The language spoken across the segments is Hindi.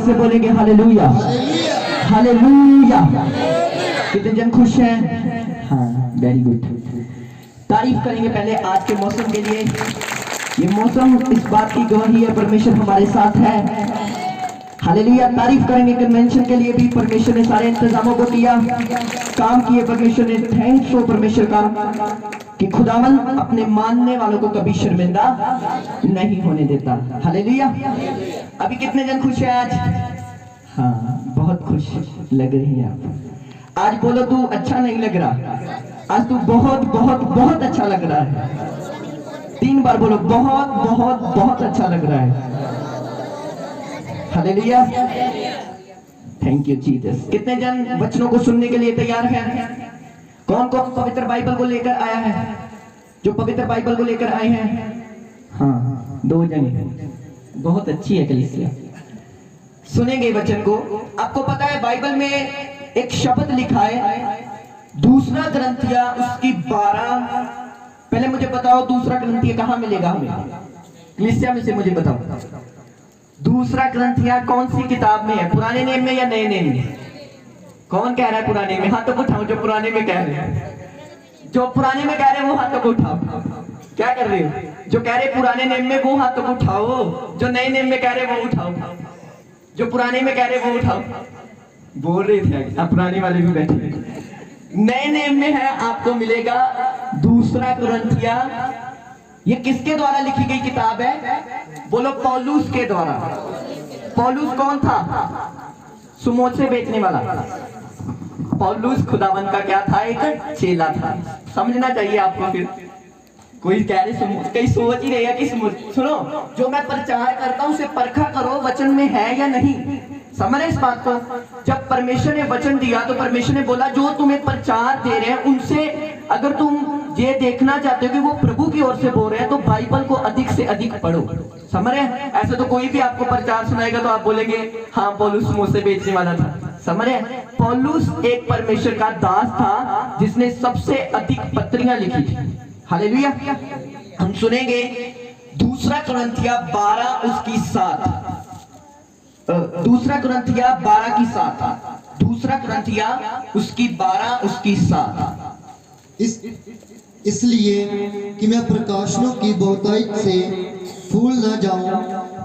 आवाज से बोलेंगे हालेलुया, हालेलुया। कितने जन खुश हैं? हाँ, वेरी गुड। तारीफ करेंगे पहले आज के मौसम के लिए। ये मौसम इस बात की गवाही है परमेश्वर हमारे साथ है। हालेलुया। तारीफ करेंगे कन्वेंशन के लिए भी, परमेश्वर ने सारे इंतजामों को किया, काम किए परमेश्वर ने। थैंक्स हो परमेश्वर का कि खुदावन अपने मानने वालों को कभी शर्मिंदा नहीं होने देता। हालेलुया। अभी कितने जन खुश है आज? हाँ, बहुत खुश लग रही है आप। आज बोलो तू अच्छा नहीं लग रहा, आज तू बहुत बहुत बहुत अच्छा लग रहा है। 3 बार बोलो, बहुत बहुत बहुत अच्छा लग रहा है। हालेलुया। Thank you Jesus. कितने जन वचनों को सुनने के लिए तैयार हैं? कौन कौन पवित्र बाइबल को लेकर आया है? जो पवित्र बाइबल को लेकर आए हैं? हाँ, 2 जन। बहुत अच्छी है कलीसिया। सुनेंगे वचन को। आपको पता है बाइबल में एक शब्द लिखा है, दूसरा ग्रंथिया उसकी 12। पहले मुझे बताओ दूसरा ग्रंथिया कहाँ मिलेगा हमें? कलीसिया में से मुझे बताओ, दूसरा ग्रंथिया कौन सी किताब में है? पुराने नेम में या नए नेम में? कौन कह रहा है पुराने में? हाथ तो उठाओ जो पुराने में कह रहे हैं। जो पुराने में कह रहे हैं वो हाथ तो उठाओ। क्या कर रहे हो? जो कह रहे पुराने नेम में वो हाथ तो उठाओ, जो नए नेम में कह रहे वो उठाओ। जो पुराने में कह रहे वो उठाओ। बोल रहे थे आप, पुराने वाले भी बैठे। नए नेम में है, आपको मिलेगा दूसरा कुरिन्थिया। ये किसके द्वारा लिखी गई किताब है? बोलो, पौलुस के द्वारा। पौलुस कौन था? समोसे बेचने वाला। पौलुस खुदावन का क्या था? एक चेला था। समझना चाहिए आपको। फिर कोई कह रहे, कई सोच ही रहेगा कि सुनो, जो मैं प्रचार करता हूं उसे परखा करो वचन में है या नहीं। समझ इस बात को। जब परमेश्वर ने वचन दिया तो परमेश्वर ने बोला जो तुम्हें प्रचार दे रहे हैं उनसे अगर तुम ये देखना चाहते हो कि वो प्रभु की ओर से बोल रहे हैं तो बाइबल को अधिक से अधिक पढ़ो। समझ रहे हैं? ऐसे तो कोई भी आपको प्रचार सुनाएगा तो आप बोलेंगे हाँ पौलुस समोसे बेचने वाला था। समझ रहे हैं? पौलुस एक परमेश्वर का दास था जिसने सबसे अधिक पत्रियां लिखी थी। हालेलुया। हम सुनेंगे दूसरा कुरिन्थिया 12 उसकी 7। दूसरा कुरिन्थिया 12 की 7। दूसरा कुरिन्थिया उसकी 12 उसकी 7। इसलिए कि मैं प्रकाशनों की बहुतायत से फूल न जाऊं,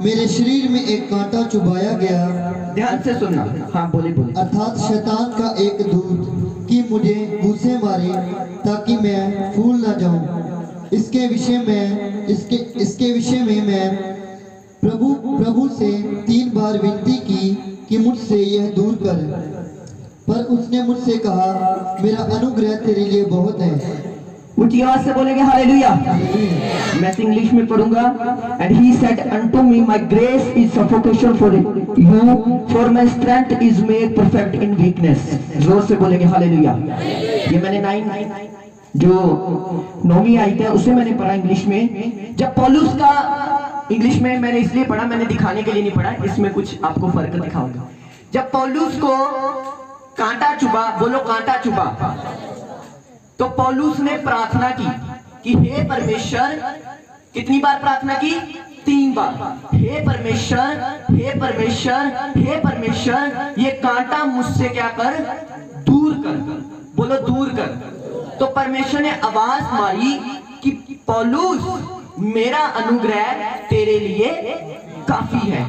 मेरे शरीर में एक कांटा चुभाया गया। ध्यान से सुनना। हाँ, बोले बोले। अर्थात शैतान का एक दूत कि मुझे घूंसे मारे ताकि मैं फूल न जाऊं। इसके विषय में मैं प्रभु से 3 बार विनती की कि मुझसे यह दूर कर, पर उसने मुझसे कहा मेरा अनुग्रह तेरे लिए बहुत है। ऊंची आवाज से बोलेंगे हालेलुया। मैं इंग्लिश में पढ़ूंगा। And he said unto me my grace is suffocation for you, for my strength is made perfect in weakness. जोर से बोलेंगे हालेलुया। ये मैंने 9वीं आयत है उसे मैंने पढ़ा इंग्लिश में। जब पौलुस का इंग्लिश में मैंने इसलिए पढ़ा, मैंने दिखाने के लिए नहीं पढ़ा, इसमें कुछ आपको फर्क दिखाऊंगा। जब पौलुस को कांटा चुभा, बोलो कांटा चुभा, तो पौलुस ने प्रार्थना की कि हे परमेश्वर। कितनी बार प्रार्थना की? 3 बार। हे परमेश्वर, हे परमेश्वर, हे परमेश्वर, ये कांटा मुझसे क्या कर? दूर कर। बोलो दूर कर। तो परमेश्वर ने आवाज मारी कि पौलुस मेरा अनुग्रह तेरे लिए काफी है।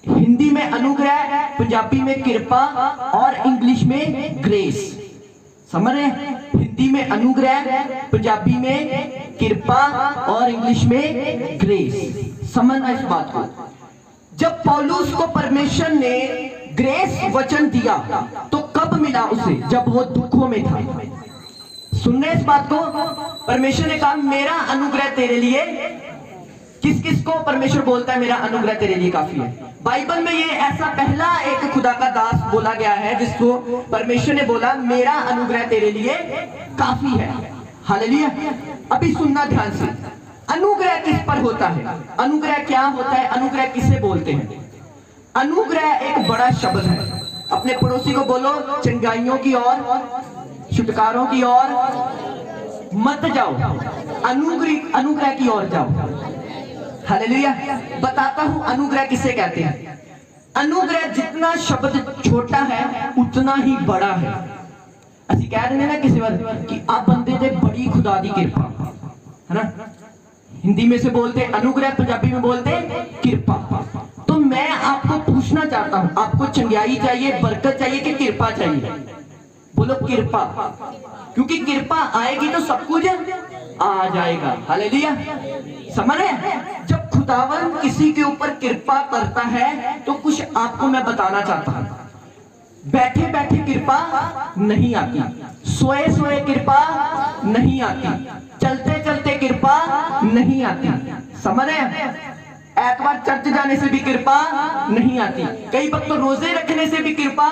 हिंदी में अनुग्रह, पंजाबी में कृपा और इंग्लिश में ग्रेस। समझ रहे हैं? हिंदी में अनुग्रह, पंजाबी में कृपा और इंग्लिश में ग्रेस। समझना इस बात को। जब पौलुस को परमेश्वर ने ग्रेस वचन दिया तो कब मिला उसे? जब वो दुखों में था। सुनने इस बात को। परमेश्वर ने कहा मेरा अनुग्रह तेरे लिए। किस किस को परमेश्वर बोलता है मेरा अनुग्रह तेरे लिए काफी है? बाइबल में ये ऐसा पहला एक खुदा का दास बोला गया है जिसको परमेश्वर ने बोला मेरा अनुग्रह तेरे लिए काफी है। हालेलुया। अभी सुनना ध्यान से। अनुग्रह किस पर होता है? अनुग्रह क्या होता है? अनुग्रह किसे बोलते हैं? अनुग्रह एक बड़ा शब्द है। अपने पड़ोसी को बोलो चंगाइयों की ओर, छुटकारों की ओर मत जाओ, अनुग्रह की ओर जाओ। हालेलुया। बताता हूं अनुग्रह किसे कहते हैं। अनुग्रह जितना शब्द छोटा है उतना ही बड़ा है। ਅਸੀਂ कह रहे ना किसी बार कि आप बंदे दे बड़ी खुदा दी कृपा है ना। हिंदी में से बोलते अनुग्रह, पंजाबी में बोलते कृपा। तो मैं आपको पूछना चाहता हूं, आपको चंगाई चाहिए, बरकत चाहिए कि कृपा चाहिए? बोलो कृपा, क्योंकि कृपा आएगी तो सब कुछ आ जाएगा। हालेलुया। समझ रहे? जब खुदावन किसी के ऊपर कृपा करता है तो कुछ आपको मैं बताना चाहता हूं। बैठे बैठे कृपा नहीं आती, सोए सोए कृपा नहीं आती, चलते चलते कृपा नहीं आती। समझ रहे? एतवार चर्च जाने से भी कृपा नहीं आती, कई वक्त तो रोजे रखने से भी कृपा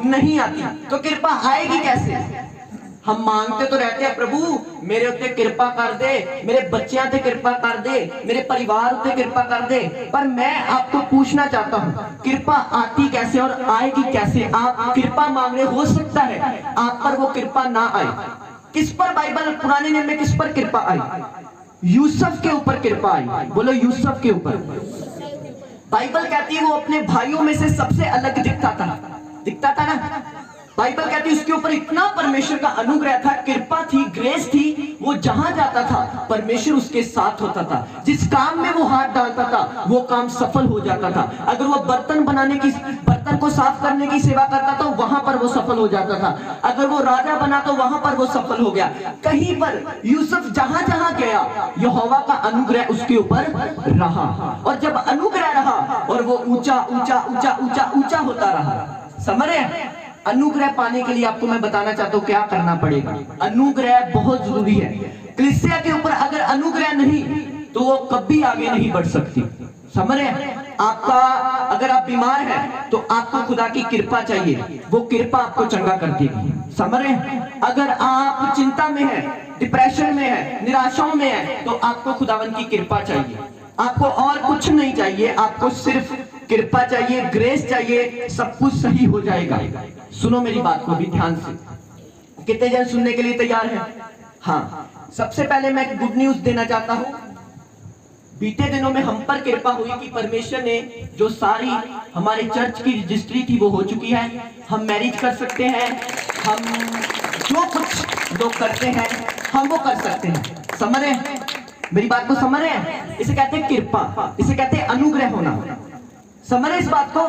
नहीं आती। तो कृपा आएगी कैसे? हम मांगते तो रहते हैं, प्रभु मेरे उत्ते कृपा कर दे, मेरे बच्चों ते कृपा कर दे, मेरे परिवार उत्ते कृपा कर दे। पर मैं आपको पूछना चाहता हूं, कृपा आती कैसे और आएगी कैसे? आप कृपा मांग रहे, हो सकता है आप पर वो कृपा ना आए। किस पर बाइबल पुराने नियम में किस पर कृपा आई? यूसुफ के ऊपर कृपा आई। बोलो यूसुफ के ऊपर। बाइबल कहती है वो अपने भाइयों में से सबसे अलग दिखता था ना। बाइबल कहती है उसके ऊपर इतना परमेश्वर का अनुग्रह था, कृपा थी, ग्रेस थी। वो जहां जाता था परमेश्वर उसके साथ होता था। जिस काम में वो हाथ डालता था वो काम सफल हो जाता था। अगर वो बर्तन को साफ करने की सेवा करता था वहां पर वो सफल हो जाता था। अगर वो राजा बना तो वहां पर वो सफल हो गया। कहीं पर यूसुफ जहां जहां गया यहोवा का अनुग्रह उसके ऊपर रहा। और जब अनुग्रह रहा और वो ऊंचा ऊंचा ऊंचा ऊंचा ऊंचा होता रहा। समझ रहे? अनुग्रह पाने के लिए आपको मैं बताना चाहता हूं क्या करना पड़ेगा। अनुग्रह बहुत जरूरी है। कलीसिया के ऊपर अगर अनुग्रह नहीं तो वो कभी आगे नहीं बढ़ सकती। समझ रहे हैं? आपका अगर आप बीमार हैं तो आपको खुदा की कृपा चाहिए, वो कृपा आपको चंगा कर देगी। समझ रहे हैं? अगर आप चिंता में हैं, डिप्रेशन में हैं, निराशाओं में हैं तो आपको खुदावन की कृपा चाहिए। आपको और कुछ नहीं चाहिए, आपको सिर्फ कृपा चाहिए, ग्रेस चाहिए, सब कुछ सही हो जाएगा। सुनो मेरी बात को भी ध्यान से। कितने जन सुनने के लिए तैयार हैं? हाँ, सबसे पहले मैं गुड न्यूज देना चाहता हूं। बीते दिनों में हम पर कृपा हुई कि परमेश्वर ने जो सारी हमारे चर्च की रजिस्ट्री थी वो हो चुकी है। हम मैरिज कर सकते हैं, हम जो कुछ लोग करते हैं हम वो कर सकते हैं। समझ रहे हैं मेरी बात को? समझ रहे हैं? इसे कहते हैं कृपा, इसे कहते हैं अनुग्रह होना। समझ रहे इस बात को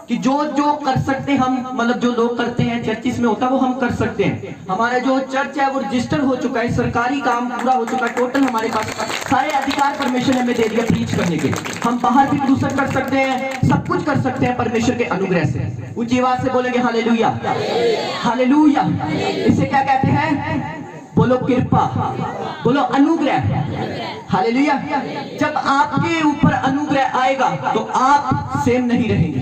कि जो जो कर सकते हम, मतलब जो लोग करते हैं चर्चिस में होता है वो हम कर सकते हैं। हमारा जो चर्च है वो रजिस्टर हो चुका है, सरकारी काम पूरा हो चुका है। टोटल हमारे पास सारे अधिकार परमेश्वर ने हमें दे दिया प्रीच करने के। हम बाहर भी प्रदूषण कर सकते हैं, सब कुछ कर सकते हैं परमेश्वर के अनुग्रह से। ऊंची आवाज से बोलेंगे हालेलुया, हालेलुया। इसे क्या कहते हैं? बोलो कृपा, बोलो अनुग्रह। हालेलुया। जब आपके ऊपर अनुग्रह आएगा तो आप सेम नहीं रहेंगे।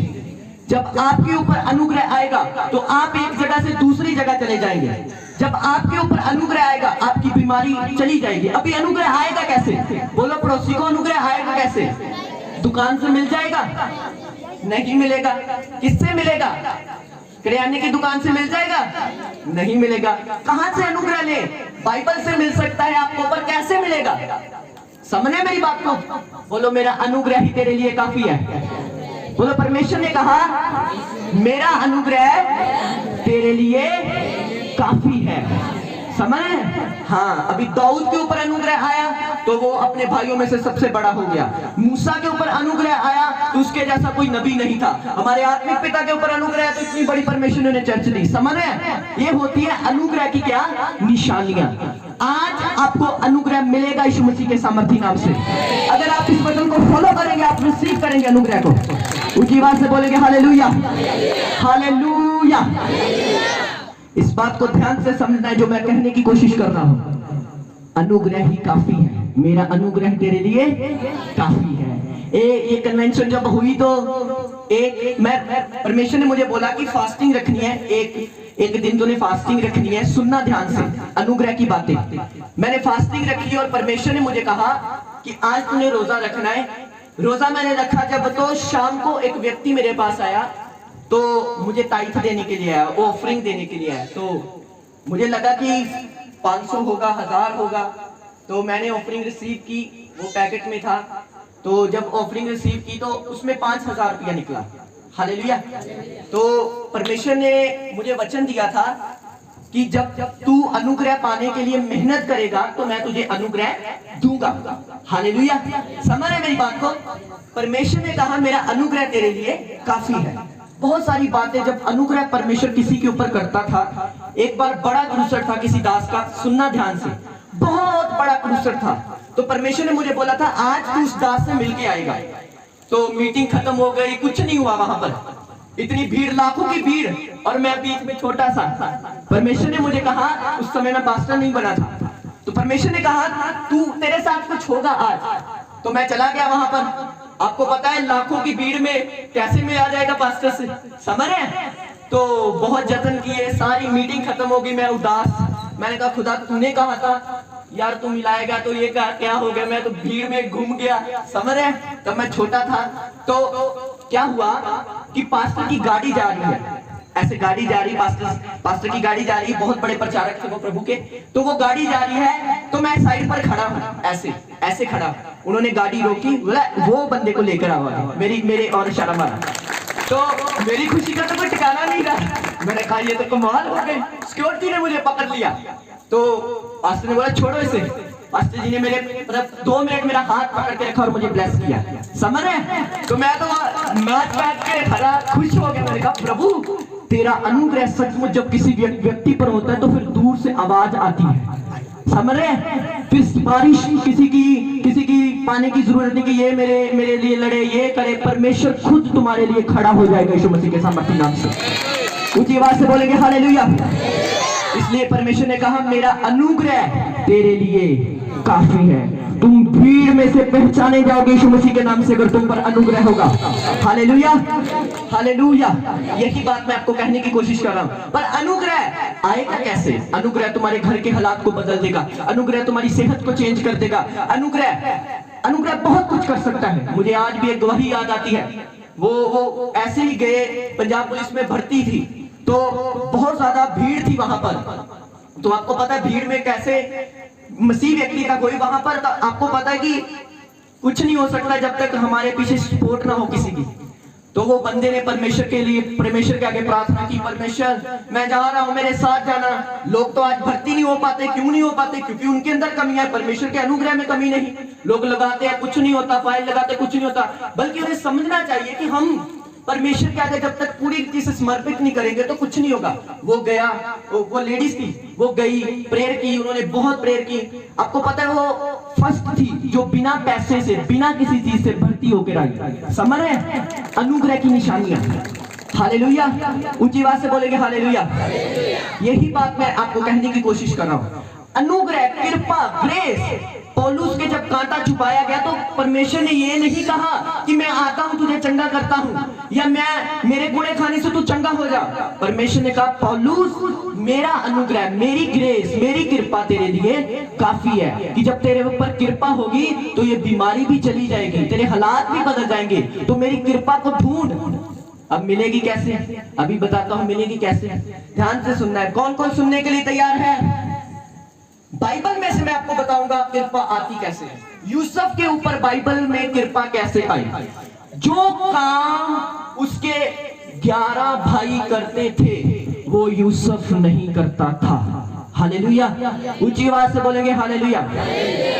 जब आपके ऊपर अनुग्रह आएगा तो आप एक जगह से दूसरी जगह चले जाएंगे। जब आपके ऊपर अनुग्रह आएगा आपकी बीमारी चली जाएगी। अभी अनुग्रह आएगा कैसे? बोलो पड़ोसी को, अनुग्रह आएगा कैसे? दुकान से मिल जाएगा? नहीं मिलेगा। किससे मिलेगा? किराने की दुकान से मिल जाएगा? नहीं मिलेगा। कहां से अनुग्रह ले? बाइबल से मिल सकता है आपको, पर कैसे मिलेगा? समझे मेरी बात को? बोलो मेरा अनुग्रह ही तेरे लिए काफी है। बोलो परमेश्वर ने कहा मेरा अनुग्रह तेरे लिए काफी है। समझ? हाँ, अभी दाऊद के ऊपर अनुग्रह आया तो वो अपने भाइयों में से सबसे बड़ा हो गया। मूसा के ऊपर अनुग्रह आया तो उसके जैसा कोई नबी नहीं था। हमारे आत्मिक पिता के ऊपर अनुग्रह है तो इतनी बड़ी परमेश्वर ने चर्च दी। समझ? ये होती है अनुग्रह की क्या निशानियां। आज आपको अनुग्रह मिलेगा यीशु मसीह के सामर्थी नाम से। अगर आप इस वचन को फॉलो करेंगे आप रिसीव करेंगे अनुग्रह को। ऊंची आवाज से बोलेंगे हालेलुया, हालेलुया। इस बात को ध्यान से समझना है जो मैं कहने की कोशिश कर रहा हूं। अनुग्रह ही काफी है। मेरा अनुग्रह तेरे लिए काफी है। ये कन्वेंशन जब हुई तो परमेश्वर ने मुझे बोला कि फास्टिंग रखनी है। एक दिन तूने फास्टिंग रखनी है। सुनना ध्यान से अनुग्रह की बातें। मैंने फास्टिंग रखी और परमेश्वर ने मुझे कहा कि आज तूने रोजा रखना है। रोजा मैंने रखा जब तो शाम को एक व्यक्ति मेरे पास आया तो मुझे ताइथ देने के लिए आया, ऑफरिंग देने के लिए आया। तो मुझे लगा कि 500 होगा, 1000 होगा। तो मैंने ऑफरिंग रिसीव की, वो पैकेट में था। तो जब ऑफरिंग रिसीव की तो उसमें 5000 रुपया निकला। हालेलुया। तो परमेश्वर ने मुझे वचन दिया था कि जब तू अनुग्रह पाने के लिए मेहनत करेगा तो मैं तुझे अनुग्रह दूंगा। हालेलुया, समझ रहे मेरी बात को? परमेश्वर ने कहा मेरा अनुग्रह तेरे लिए काफी है। बहुत सारी बातें जब अनुग्रह परमेश्वर किसी के ऊपर करता था। एक बार बड़ा क्रूसर था किसी दास का, सुनना ध्यान से, बहुत बड़ा क्रूसर था। तो परमेश्वर ने मुझे बोला था आज तू उस दास से मिलके आएगा। तो मीटिंग खत्म हो गई, कुछ नहीं हुआ वहां पर, इतनी भीड़, लाखों की भीड़, और मैं बीच में छोटा सा। परमेश्वर ने मुझे कहा, उस समय मैं पास्टर नहीं बना था, तो परमेश्वर ने कहा तू, तेरे साथ कुछ होगा आज। तो मैं चला गया वहां पर। आपको पता है लाखों की भीड़ में कैसे मिला जाएगा पास्टर से, समझ रहे हैं? तो बहुत जतन किए, सारी मीटिंग खत्म हो गई, मैं उदास। मैंने कहा खुदा तूने कहा था यार तू मिलाएगा, तो ये क्या हो गया? मैं तो भीड़ में घूम गया, समझ रहे हैं? तब मैं छोटा था। तो क्या हुआ कि पास्टर की गाड़ी जा रही है, ऐसे गाड़ी जा रही, पास्टर की गाड़ी जा रही है, बहुत बड़े प्रचारक थे वो प्रभु के। तो वो गाड़ी जा रही है, तो मैं साइड पर खड़ा हूँ, ऐसे खड़ा। उन्होंने गाड़ी रोकी, वो बंदे को लेकर आवा, मेरे और शर्म आ रहा। तो मेरी खुशी का तो कोई ठिकाना नहीं रहा। मैंने कहा ये तो कमाल हो गई। सिक्योरिटी ने मुझे पकड़ लिया। तो पास्टर ने बोला छोड़ो इसे। पास्टर जी ने मेरे 2 मिनट मेरा हाथ पकड़ के रखा और मुझे ब्लेस किया, समझ रहे? तो मैं तो नाच बैठ के खड़ा, खुश हो गया। मैंने कहा प्रभु तेरा अनुग्रह सचमुच जब किसी व्यक्ति पर होता है तो फिर दूर से आवाज आती है, समझ रहे? फिर सिफारिश किसी की पाने की जरूरत नहीं कि ये मेरे लिए लड़े, ये करे। परमेश्वर खुद तुम्हारे लिए खड़ा हो जाएगा यीशु मसीह के सामर्थ्य नाम से। ऊंची आवाज से बोलेंगे हालेलुया। इसलिए परमेश्वर ने कहा मेरा अनुग्रह तेरे लिए काफी है। तुम भीड़ में से पहचाने जाओगे यीशु मसीह के नाम से अगर तुम पर अनुग्रह होगा। Hallelujah, hallelujah. यही बात मैं आपको कहने की कोशिश कर रहा हूं। पर अनुग्रह आएगा कैसे? अनुग्रह तुम्हारे घर के हालात को बदल देगा, अनुग्रह तुम्हारी सेहत को चेंज कर देगा। अनुग्रह बहुत कुछ कर सकता है। मुझे आज भी एक गवाही याद आती है। वो ऐसे ही गए, पंजाब पुलिस में भर्ती थी, तो बहुत ज्यादा भीड़ थी वहां पर। तो आपको पता है भीड़ में कैसे मसीह व्यक्ति का कोई वहां पर, तो आपको पता है कि कुछ नहीं हो सकता जब तक हमारे पीछे सपोर्ट ना हो किसी की। तो वो बंदे ने परमेश्वर के आगे प्रार्थना की, परमेश्वर मैं जा रहा हूं, मेरे साथ जाना। लोग तो आज भर्ती नहीं हो पाते, क्यों नहीं हो पाते? क्योंकि उनके अंदर कमी है, परमेश्वर के अनुग्रह में कमी नहीं। लोग लगाते हैं कुछ नहीं होता, फाइल लगाते कुछ नहीं होता। बल्कि उन्हें समझना चाहिए कि हम परमेश्वर के आगे जब तक पूरी रीति से समर्पित नहीं करेंगे तो कुछ नहीं होगा। वो गया, वो लेडीज थी, वो गई, प्रेयर की, उन्होंने बहुत प्रेयर की। आपको पता है वो फर्स्ट थी जो बिना पैसे से, बिना किसी चीज से भर्ती होकर आई। समझ रहे हैं? अनुग्रह की निशानियां। हालेलुया, ऊंची आवाज से बोलेंगे हालेलुया। यही बात मैं आपको कहने की कोशिश कर रहा हूं। अनुग्रह, कृपा, ग्रेस। पौलुस के जब कांटा छुपाया गया तो परमेश्वर ने ये नहीं कहा कि मैं आता हूं तुझे चंगा करता हूं, या मेरे गुणे खाने से तू चंगा हो जा। परमेश्वर ने कहा पौलुस मेरा अनुग्रह, मेरी ग्रेस, मेरी कृपा तेरे लिए काफी है कि जब तेरे ऊपर कृपा होगी तो ये बीमारी भी चली जाएगी, तेरे हालात भी बदल जाएंगे। तो मेरी कृपा को ढूंढ। अब मिलेगी कैसे? अभी बताता हूं मिलेगी कैसे। ध्यान से सुनना है। कौन कौन सुनने के लिए तैयार है? बाइबल में से मैं आपको बताऊंगा कृपा आती कैसे है। यूसुफ के ऊपर बाइबल में कृपा कैसे आई। जो काम उसके 11 भाई करते थे वो यूसुफ नहीं करता था। हालेलुया, ऊंची आवाज से बोलेंगे हालेलुया।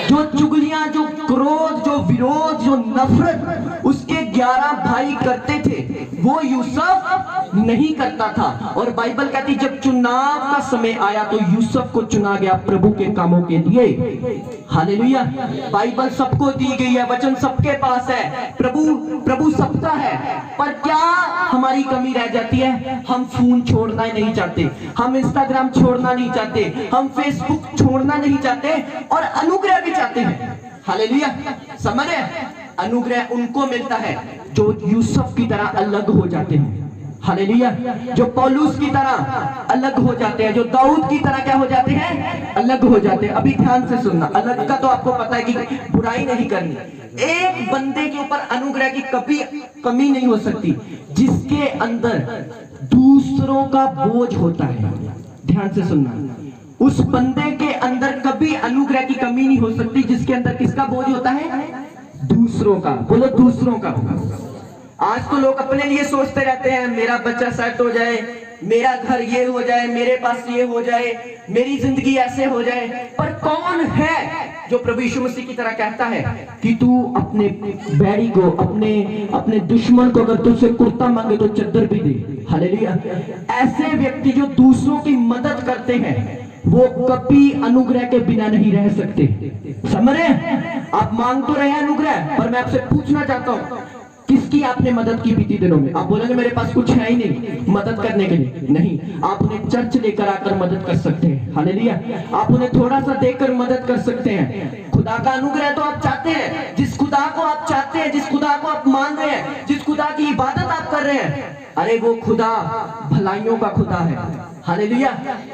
जो चुगलियां, जो क्रोध, जो विरोध, जो नफरत उसके 11 भाई करते थे वो यूसुफ नहीं करता था। और बाइबल कहती जब चुनाव का समय आया तो यूसुफ को चुना गया प्रभु के कामों के लिए। हालेलुया। बाइबल सबको दी गई है, वचन सबके पास है, प्रभु सबका है। पर क्या हमारी कमी रह जाती है? हम फोन छोड़ना ही नहीं चाहते, हम इंस्टाग्राम छोड़ना नहीं चाहते, हम फेसबुक छोड़ना नहीं चाहते, और अनुग्रह भी चाहते हैं। हालेलुया, समझ रहे? अनुग्रह उनको मिलता है जो यूसुफ की तरह अलग हो जाते हैं। हालेलुया, जो पौलुस की तरह अलग हो जाते हैं, जो दाऊद की तरह क्या हो जाते हैं? अलग हो जाते हैं। अभी ध्यान से सुनना, अलग का तो आपको पता है कि बुराई नहीं करनी। एक बंदे के ऊपर अनुग्रह की कभी कमी नहीं हो सकती जिसके अंदर दूसरों का बोझ होता है। ध्यान से सुनना, उस बंदे के अंदर कभी अनुग्रह की कमी नहीं हो सकती जिसके अंदर किसका बोझ होता है? दूसरों का। बोलो दूसरों का। आज तो लोग अपने लिए सोचते रहते हैं, मेरा बच्चा सेट हो जाए, मेरा घर ये हो जाए, मेरे पास ये हो जाए, मेरी जिंदगी ऐसे हो जाए। पर कौन है जो प्रभु यीशु मसीह की तरह कहता है कि तू अपने बैरी को, अपने दुश्मन को अगर तुझसे कुर्ता मांगे तो चद्दर भी दे। हालेलुया। ऐसे व्यक्ति जो दूसरों की मदद करते हैं वो कभी अनुग्रह के बिना नहीं रह सकते। समझ रहे हैं? आप मांग तो रहे हैं अनुग्रह, पर मैं आपसे पूछना चाहता हूं, किसकी आपने मदद की बीती दिनों में? आप बोलेंगे मेरे पास कुछ है ही नहीं मदद करने के लिए। नहीं, आप उन्हें चर्च लेकर आकर मदद कर सकते हैं। हालेलुया। आप उन्हें थोड़ा सा देकर मदद कर सकते हैं। खुदा का अनुग्रह तो आप चाहते हैं, जिस खुदा को आप चाहते हैं, जिस खुदा को आप मान रहे हैं, जिस खुदा की इबादत आप कर रहे हैं, अरे वो खुदा भलाइयों का खुदा है। हालेलुया।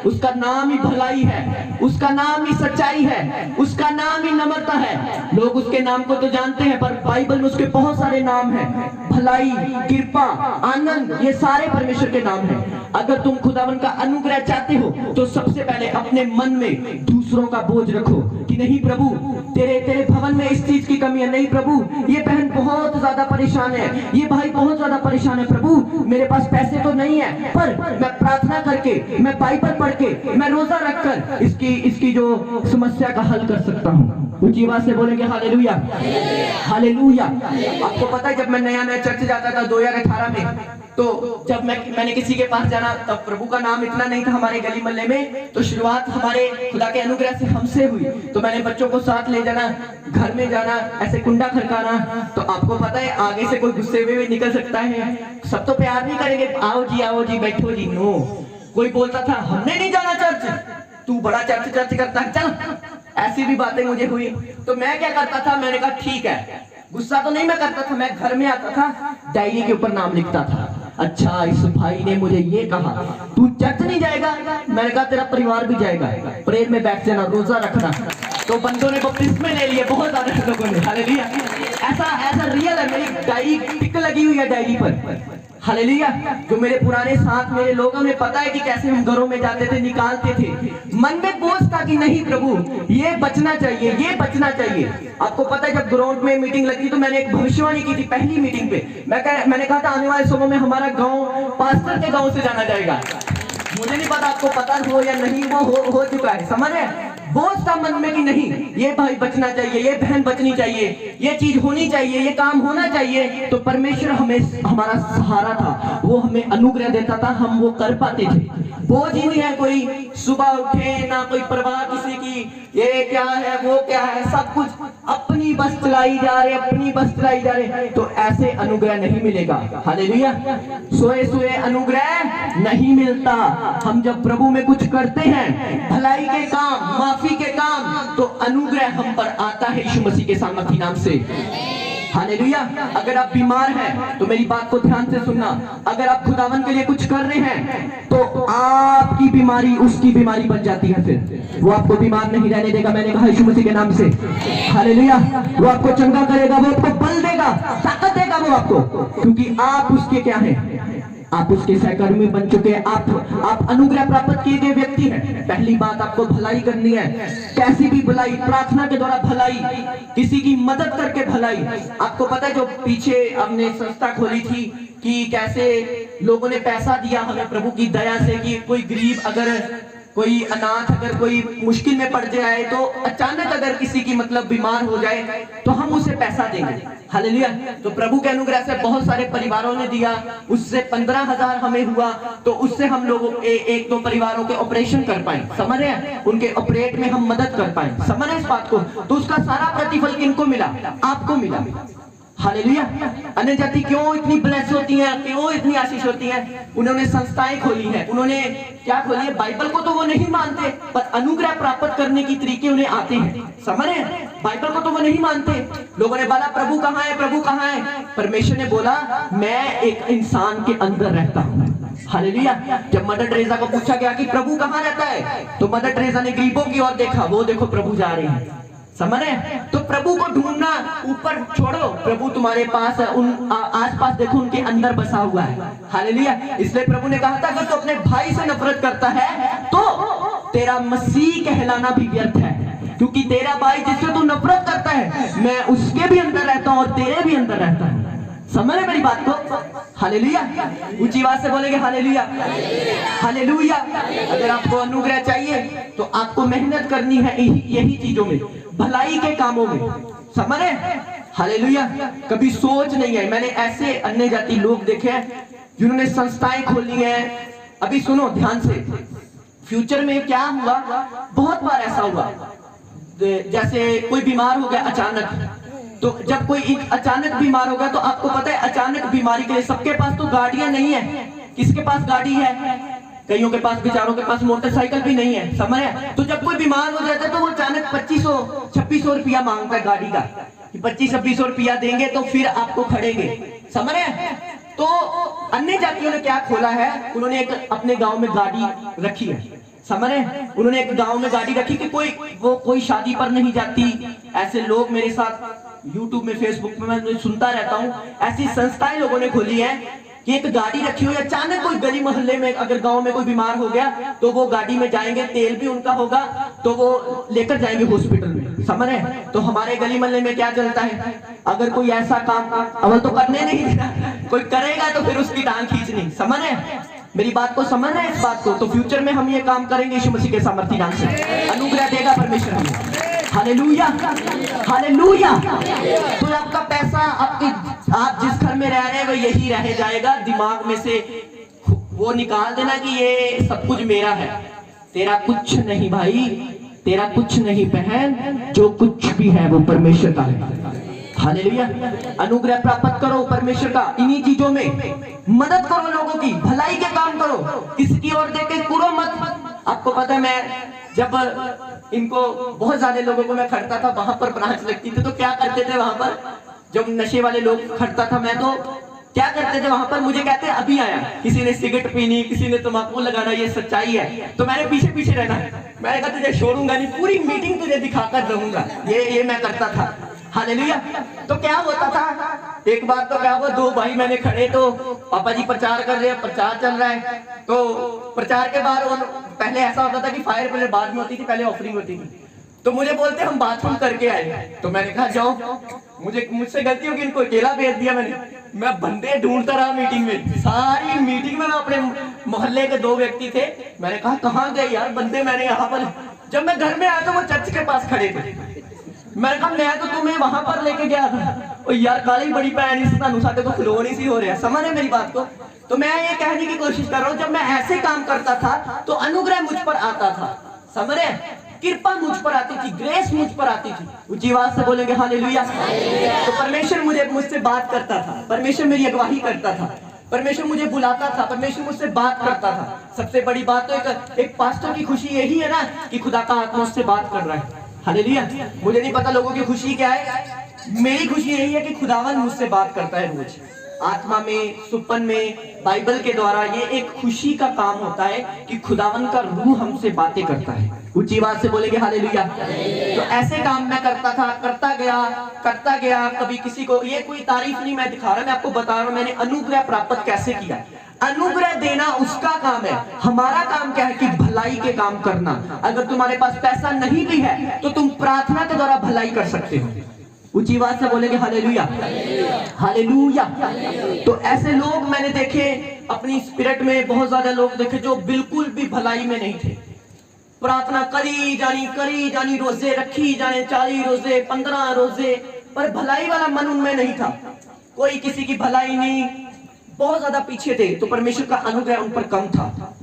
उसका नाम ही भलाई है, उसका नाम ही सच्चाई है, उसका नाम ही नम्रता है। लोग उसके नाम को तो जानते हैं, पर बाइबल में उसके बहुत सारे नाम हैं। भलाई, कृपा, आनंद, ये सारे परमेश्वर के नाम हैं। अगर तुम खुदावन का अनुग्रह चाहते हो तो सबसे पहले अपने मन में दूसरों का बोझ रखो कि नहीं प्रभु, तेरे भवन में इस चीज की कमी है। नहीं प्रभु, ये बहन बहुत ज्यादा परेशान है, ये भाई बहुत ज्यादा परेशान है। प्रभु, मेरे पास पैसे तो नहीं है, पर मैं प्रार्थना करके, मैं बाइबल पढ़ के, मैं रोजा रखकर इसकी जो समस्या का हल कर सकता हूँ। ऊंची आवाज से बोलेंगे हालेलुया, हालेलुया। आपको पता है, जब मैं नया चर्च जाता था 2018 में, तो जब मैंने किसी के पास जाना, तब प्रभु का नाम इतना नहीं था हमारे गली मोहल्ले में। तो शुरुआत हमारे खुदा के अनुग्रह से हमसे हुई। तो मैंने बच्चों को साथ ले जाना, घर में जाना, ऐसे कुंडा खड़काना। तो आपको पता है, आगे से कोई गुस्से में भी निकल सकता है, सब तो प्यार नहीं करेंगे, आओ जी बैठो जी। नो, कोई बोलता था हमने नहीं जाना चर्च, तू बड़ा चर्च करता है, चल। ऐसी भी बातें मुझे हुई। तो मैं क्या करता था, मैंने कहा ठीक है, गुस्सा तो नहीं मैं करता था, मैं घर में आता था, डायरी के ऊपर नाम लिखता था। अच्छा, इस भाई ने मुझे ये कहा, तू चर्च नहीं जाएगा? मैंने कहा तेरा परिवार भी जाएगा, प्रेयर में बैठ जाना, रोजा रखना। तो बंदों ने बपतिस्मे ले लिए, बहुत ज्यादा लोगों ने। हालेलुया। ऐसा रियल है, मेरी डायरी टिक लगी हुई है डायरी पर। हालेलुया। जो मेरे पुराने साथ मेरे लोगों ने पता है कि कैसे हम घरों में जाते थे, निकालते थे। मन में बोझ था कि नहीं प्रभु, ये बचना चाहिए, ये बचना चाहिए। आपको पता है, जब ग्राउंड में मीटिंग लगी तो मैंने एक भविष्यवाणी की थी पहली मीटिंग पे। मैंने कहा था आने वाले समय में हमारा गांव पास्टर के गांव से जाना जाएगा। मुझे नहीं पता आपको पता हो या नहीं, वो हो चुका है। समझ रहे? बोझ था मन में कि नहीं, ये भाई बचना चाहिए, ये बहन बचनी चाहिए, ये चीज होनी चाहिए, ये काम होना चाहिए। तो परमेश्वर हमें हमारा सहारा था, वो हमें अनुग्रह देता था, हम वो कर पाते थे। बोझ ही नहीं है कोई, सुबह उठे ना कोई परवाह किसी की, ये क्या है वो क्या है, सब कुछ अपनी बस चलाई जा रहे, अपनी बस चलाई जा रहे। तो ऐसे अनुग्रह नहीं मिलेगा। हालेलुया। सोए सोए अनुग्रह नहीं मिलता। हम जब प्रभु में कुछ करते हैं, भलाई के काम, माफी के काम, तो अनुग्रह हम पर आता है यीशु मसीह के सामर्थी नाम से। हालेलुया। अगर आप बीमार हैं तो मेरी बात को ध्यान से सुनना। अगर आप खुदावन के लिए कुछ कर रहे हैं तो आपकी बीमारी उसकी बीमारी बन जाती है, फिर वो आपको बीमार नहीं रहने देगा। मैंने कहा यीशु मसीह के नाम से। हालेलुया। वो आपको चंगा करेगा, वो आपको बल देगा, ताकत देगा वो आपको, क्योंकि आप उसके क्या हैं, आप उसके सहकर्मी बन चुके हैं। आप अनुग्रह प्राप्त किए गए व्यक्ति हैं। पहली बात, आपको भलाई करनी है। कैसी भी भलाई, प्रार्थना के द्वारा भलाई, किसी की मदद करके भलाई। आपको पता है, जो पीछे हमने संस्था खोली थी कि कैसे लोगों ने पैसा दिया हमें प्रभु की दया से, कि कोई गरीब, अगर कोई अनाथ, अगर कोई मुश्किल में पड़ जाए, तो अचानक अगर किसी की मतलब बीमार हो जाए तो हम उसे पैसा देंगे। हालेलुया। तो प्रभु के अनुग्रह से बहुत सारे परिवारों ने दिया, उससे 15,000 हमें हुआ। तो उससे हम लोगों एक दो परिवारों के ऑपरेशन कर पाए। समझ रहे हैं? उनके ऑपरेट में हम मदद कर पाए। समझ रहे हैं इस बात को? तो उसका सारा प्रतिफल किनको मिला? आपको मिला। हालेलुया। अन्य जाति क्यों इतनी ब्लेस होती हैं, क्यों इतनी आशीष होती हैं? उन्होंने संस्थाएं खोली हैं। उन्होंने क्या खोली है? बाइबल को तो वो नहीं मानते, पर अनुग्रह प्राप्त करने की तरीके उन्हें आते हैं। समझ रहे हैं? बाइबल को तो वो नहीं मानते। लोगों ने बोला प्रभु कहाँ है, प्रभु कहाँ है? परमेश्वर ने बोला मैं एक इंसान के अंदर रहता हूँ। हालेलुया। जब मदर टेरेसा को पूछा गया कि प्रभु कहाँ रहता है, तो मदर टेरेसा ने गरीबों की ओर देखा, वो देखो प्रभु जा रहे हैं। समझ रहे? तो प्रभु को ढूंढना ऊपर छोड़ो, प्रभु तुम्हारे पास है, उन आसपास देखो, उनके अंदर बसा हुआ है। हालेलुया। इसलिए प्रभु ने कहा था अगर तू अपने भाई से नफरत करता है तो तेरा मसीह कहलाना भी व्यर्थ है, क्योंकि तेरा भाई जिससे तू नफरत करता है, मैं उसके भी अंदर रहता हूं और तेरे भी अंदर रहता हूं। समझ रहे मेरी बात को? हालेलुया, ऊंची आवाज से बोलेंगे हालेलुया, हालेलुया। अगर आपको अनुग्रह चाहिए तो आपको मेहनत करनी है यही चीजों में, भलाई के कामों में, समझ रहे? हालेलुया। कभी सोच नहीं है, मैंने ऐसे अन्य जाति लोग देखे हैं जिन्होंने संस्थाएं खोली हैं। अभी सुनो ध्यान से, फ्यूचर में क्या हुआ, बहुत बार ऐसा हुआ, जैसे कोई बीमार हो गया अचानक, तो जब कोई अचानक बीमार होगा तो आपको पता है अचानक बीमारी के लिए सबके पास तो गाड़ियां नहीं है। किसके पास गाड़ी है? कईयों के पास, बेचारों के पास मोटरसाइकिल भी नहीं है, समझ रहे? तो जब कोई बीमार हो जाता है तो वो अचानक 2500-2600 रुपया मांगता है गाड़ी का, कि 2500-2600 रुपया देंगे तो फिर आपको खड़ेंगे, समझ रहे? तो अन्य जातियों ने क्या खोला है, उन्होंने एक अपने गांव में गाड़ी रखी है, समझ रहे? उन्होंने एक गांव में गाड़ी रखी कि कोई शादी पर नहीं जाती। ऐसे लोग मेरे साथ YouTube में, Facebook में मैं सुनता रहता हूँ, ऐसी संस्थाएं लोगों ने खोली है कि एक गाड़ी रखी हुई, अचानक कोई गली मोहल्ले में अगर गांव में कोई बीमार हो गया तो वो गाड़ी में जाएंगे, तेल भी उनका होगा तो वो लेकर जाएंगे हॉस्पिटल में, समझ रहे? तो हमारे गली मोहल्ले में क्या चलता है, अगर कोई ऐसा काम अवल तो करने नहीं देना, कोई करेगा तो फिर उसकी टांग खींचनी, समझ रहे? मेरी बात को समझ रहे हैं इस बात को? तो फ्यूचर में हम ये काम करेंगे यीशु मसीह के सामर्थी नाम से, अनुग्रह देगा परमेश्वर हमें। Hallelujah, hallelujah. तो आपका पैसा आप जिस घर में रह रहे हैं वो यही रह जाएगा, दिमाग में से वो निकाल देना कि ये सब कुछ मेरा है। तेरा कुछ नहीं भाई, तेरा कुछ नहीं बहन, जो कुछ भी है वो परमेश्वर का है। हालेलुया। अनुग्रह प्राप्त करो परमेश्वर का, इन्हीं चीजों में मदद करो, लोगों की भलाई के काम करो, किसी की ओर देख के कूड़ो मत। आपको पता है मैं जब इनको बहुत ज्यादा लोगों को मैं खड़ता था, वहां पर ब्रांच लगती थी, तो क्या करते थे वहां पर, जब नशे वाले लोग खड़ता था मैं, तो क्या करते थे वहां पर, मुझे कहते अभी आया, किसी ने सिगरेट पीनी, किसी ने तंबाकू लगाना, ये सच्चाई है, तो मैंने पीछे पीछे रहना, मैंने कहा तुझे छोड़ूंगा नहीं, पूरी मीटिंग तुझे दिखाकर रहूंगा, ये मैं करता था। हालेलुया। तो क्या होता था, एक बार तो क्या हुआ, दो भाई मैंने खड़े, तो पापा जी प्रचार कर रहे हैं, प्रचार चल रहा है, तो प्रचार के बाद पहले ऐसा होता था कि फायर पहले बाद में होती थी, पहले ऑफरिंग होती थी, तो मुझे बोलते हम बाथरूम करके आए, तो मैंने कहा जाओ, मुझसे गलती होगी, इनको अकेला भेज दिया मैंने, मैं बंदे ढूंढता रहा मीटिंग में, सारी मीटिंग में मैं अपने मोहल्ले के 2 व्यक्ति थे, मैंने कहा कहाँ गए यार बंदे, मैंने यहाँ पर, जब मैं घर में आया तो वो चर्च के पास खड़े थे, मैंने कहा मैं तो तुम्हें वहां पर लेके गया था, और यार काली बड़ी भैन इस तानू साडे को खलो नहीं सी हो रहा, समझ रहे मेरी बात को? तो मैं ये कहने की कोशिश कर रहा हूँ, जब मैं ऐसे काम करता था तो अनुग्रह मुझ पर आता था, समझ रहे? कृपा मुझ पर आती थी, ग्रेस मुझ पर आती थी। ऊंची आवाज से बोलेंगे हालेलुया। तो परमेश्वर मुझसे बात करता था, परमेश्वर मेरी अगुवाई करता था, परमेश्वर मुझे बुलाता था, परमेश्वर मुझसे बात करता था। सबसे बड़ी बात तो एक पास्टर की खुशी यही है ना कि खुदा का आत्मा उससे बात कर रहा है। हालेलुया। मुझे नहीं पता लोगों की खुशी क्या है, मेरी खुशी यही है कि खुदावन मुझसे बात करता है रोज, आत्मा में, सुपन में, बाइबल के द्वारा। ये एक खुशी का काम होता है कि खुदावन का रूह हमसे बातें करता है। ऊंची आवाज से बोलेंगे हालेलुया। तो ऐसे काम मैं करता था, करता गया। कभी किसी को, ये कोई तारीफ नहीं मैं दिखा रहा, मैं आपको बता रहा हूं मैंने अनुग्रह प्राप्त कैसे किया। अनुग्रह देना उसका काम है, हमारा काम क्या है कि भलाई के काम करना। अगर तुम्हारे पास पैसा नहीं भी है तो तुम प्रार्थना के द्वारा भलाई कर सकते हो। ऊंची आवाज से बोलेंगे हालेलुया, हालेलुया। तो ऐसे लोग मैंने देखे अपनी स्पिरिट में, बहुत ज्यादा लोग देखे जो बिल्कुल भी भलाई में नहीं थे। प्रार्थना करी जानी, रोजे रखी जाने, 40 रोजे, 15 रोजे, पर भलाई वाला मन उनमें नहीं था। कोई किसी की भलाई नहीं, बहुत ज्यादा पीछे थे। तो परमेश्वर का अनुग्रह उन पर कम था।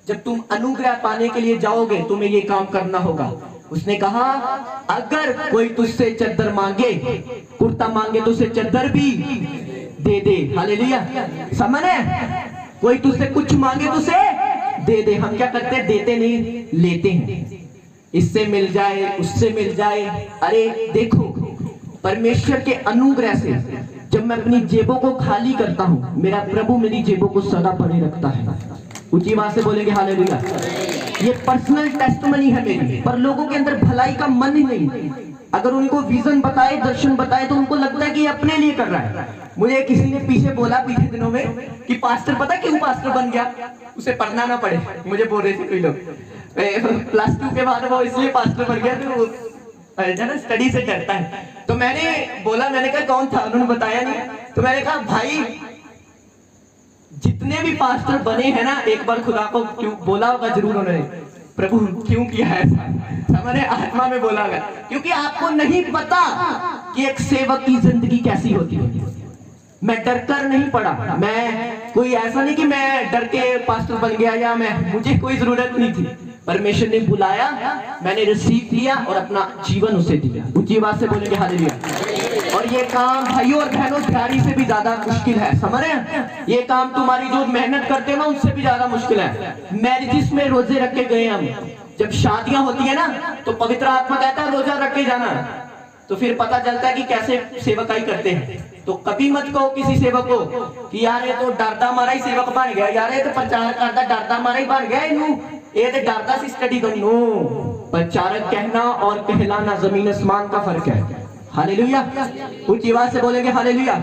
जब तुम अनुग्रह पाने के लिए जाओगे तुम्हें ये काम करना होगा। उसने कहा अगर कोई तुझसे चद्दर मांगे, कुर्ता मांगे तो उसे चद्दर भी दे दे। हालेलुया। समझ है? कोई तुझसे कुछ मांगे तो उसे दे दे। हम क्या करते हैं? देते नहीं, लेते हैं। इससे मिल जाए, उससे मिल जाए। अरे देखो, परमेश्वर के अनुग्रह से जब मैं अपनी जेबों को खाली करता हूं, मेरा प्रभु मेरी जेबों को सदा भरे रखता है। ऊंची आवाज से बोलेंगे हालेलुया। ये पर्सनल टेस्टमनी है मेरी। पर लोगों के अंदर भलाई का मन ही नहीं। अगर उनको विजन बताए, दर्शन बताए, तो उनको लगता है कि ये अपने लिए कर रहा है। मुझे किसी ने पीछे बोला पिछले दिनों में कि पास्टर, पता क्यों पास्टर बन गया? उसे पढ़ना ना पड़े। मुझे बोल रहे थे कोई लोग, +2 के बाद वो इसलिए पास्टर बन गया। तो स्टडी से डरता है। तो मैंने बोला, मैंने कहा कौन था, उन्होंने बताया नहीं। तो मैंने कहा भाई जितने भी पास्टर बने हैं ना, एक बार खुदा को क्यों बोला होगा जरूर उन्होंने, प्रभु क्यों किया है ऐसा, मैंने आत्मा में बोला होगा, क्योंकि आपको नहीं पता कि एक सेवक की जिंदगी कैसी होती है। मैं डर कर नहीं पड़ा, मैं कोई ऐसा नहीं कि मैं डर के पास्टर बन गया, या मुझे कोई जरूरत नहीं थी। परमेश्वर ने बुलाया, मैंने रिसीव किया और अपना जीवन उसे दिया। ऊंची आवाज से बोलेंगे हालेलुया। और ये काम भाइयों और बहनों दिहाड़ी से भी ज्यादा मुश्किल है, समझ रहे हैं? ये काम तुम्हारी जो मेहनत करते हो ना, उससे भी ज्यादा मुश्किल है। मैरिजेस में रोजे रख के गए हम, जब शादियां होती है ना, तो पवित्र आत्मा कहता है रोजा रख के जाना, तो फिर पता चलता है कि कैसे सेवकाई करते हैं। तो कभी मत कहो किसी सेवक को कि यार ये तो डरदा मारा ही सेवक बन गया, यार ये तो प्रचार करता डरदा मारा ही बन गया, इनू ये तो डरदा सी स्टडी कर। नो, प्रचारक कहना और कहलाना जमीन आसमान का फर्क है। हालेलुया। कुछ आवाज से बोलेंगे हालेलुया।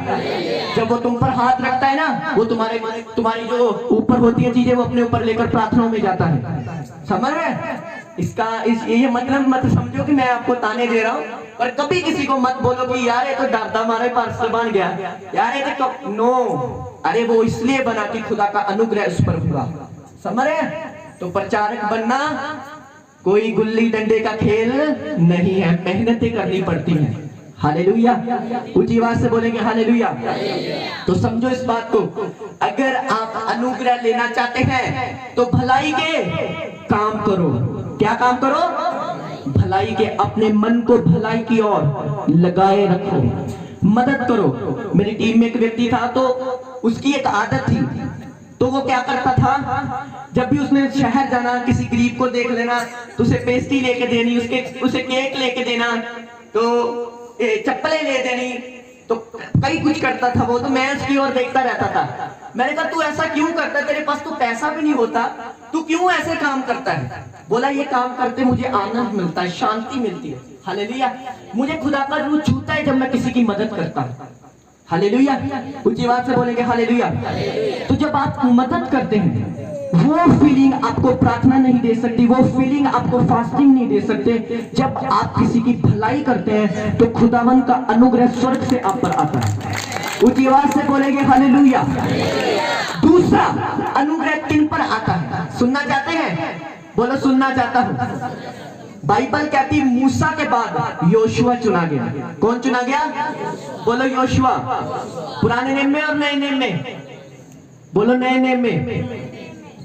जब वो तुम पर हाथ रखता है ना, वो तुम्हारी जो ऊपर होती है चीजें, वो अपने ऊपर लेकर प्रार्थनाओं में जाता है। समझ रहे? ये मतलब मत समझो कि मैं आपको ताने दे रहा हूँ, पर कभी किसी को मत बोलो कि यार ये तो डरदा मारे पास्टर बन गया, यार ये तो नो। अरे वो इसलिए बना कि खुदा का अनुग्रह उस पर हुआ। समझ रहे? तो प्रचारक बनना कोई गुल्ली डंडे का खेल नहीं है, मेहनतें करनी पड़ती हैं। हालेलुया। ऊंची आवाज से बोलेंगे हालेलुया। तो समझो इस बात को, अगर आप अनुग्रह लेना चाहते हैं तो भलाई के काम करो। क्या काम करो? भलाई के। अपने मन को भलाई की ओर लगाए रखो, मदद करो। मेरी टीम में एक व्यक्ति था, तो उसकी एक आदत थी, तो वो क्या करता था, जब भी उसने शहर जाना, किसी गरीब को देख लेना तो उसे पेस्ट्री लेके देनी, उसे केक लेके देना, तो चप्पलें ले देनी, तो कई कुछ करता था वो। तो मैं उसकी ओर देखता रहता था। मैंने कहा तू ऐसा क्यों करता है, तेरे पास तो पैसा भी नहीं होता, तू क्यों ऐसे काम करता है? बोला ये काम करते मुझे आनंद मिलता है, शांति मिलती है। हालेलुया। मुझे खुदा का रूह छूता है जब मैं किसी की मदद करता हूँ। हालेलुया। ऊंची आवाज से बोलेंगे हालेलुया। तो जब आप मदद करते हैं, वो फीलिंग आपको प्रार्थना नहीं दे सकती, वो फीलिंग आपको फास्टिंग नहीं दे सकते। जब आप किसी की भलाई करते हैं तो खुदावन का अनुग्रह स्वर्ग से आप पर आता है। ऊंची आवाज से बोलेंगे हालेलुया। दूसरा अनुग्रह किन पर आता है, सुनना चाहते हैं? बोलो सुनना चाहता हूं। बाइबल कहती मूसा के बाद योशुआ चुना गया। कौन चुना गया? बोलो योशुआ। पुराने नेम में और नए नेम में? बोलो नए नेम में।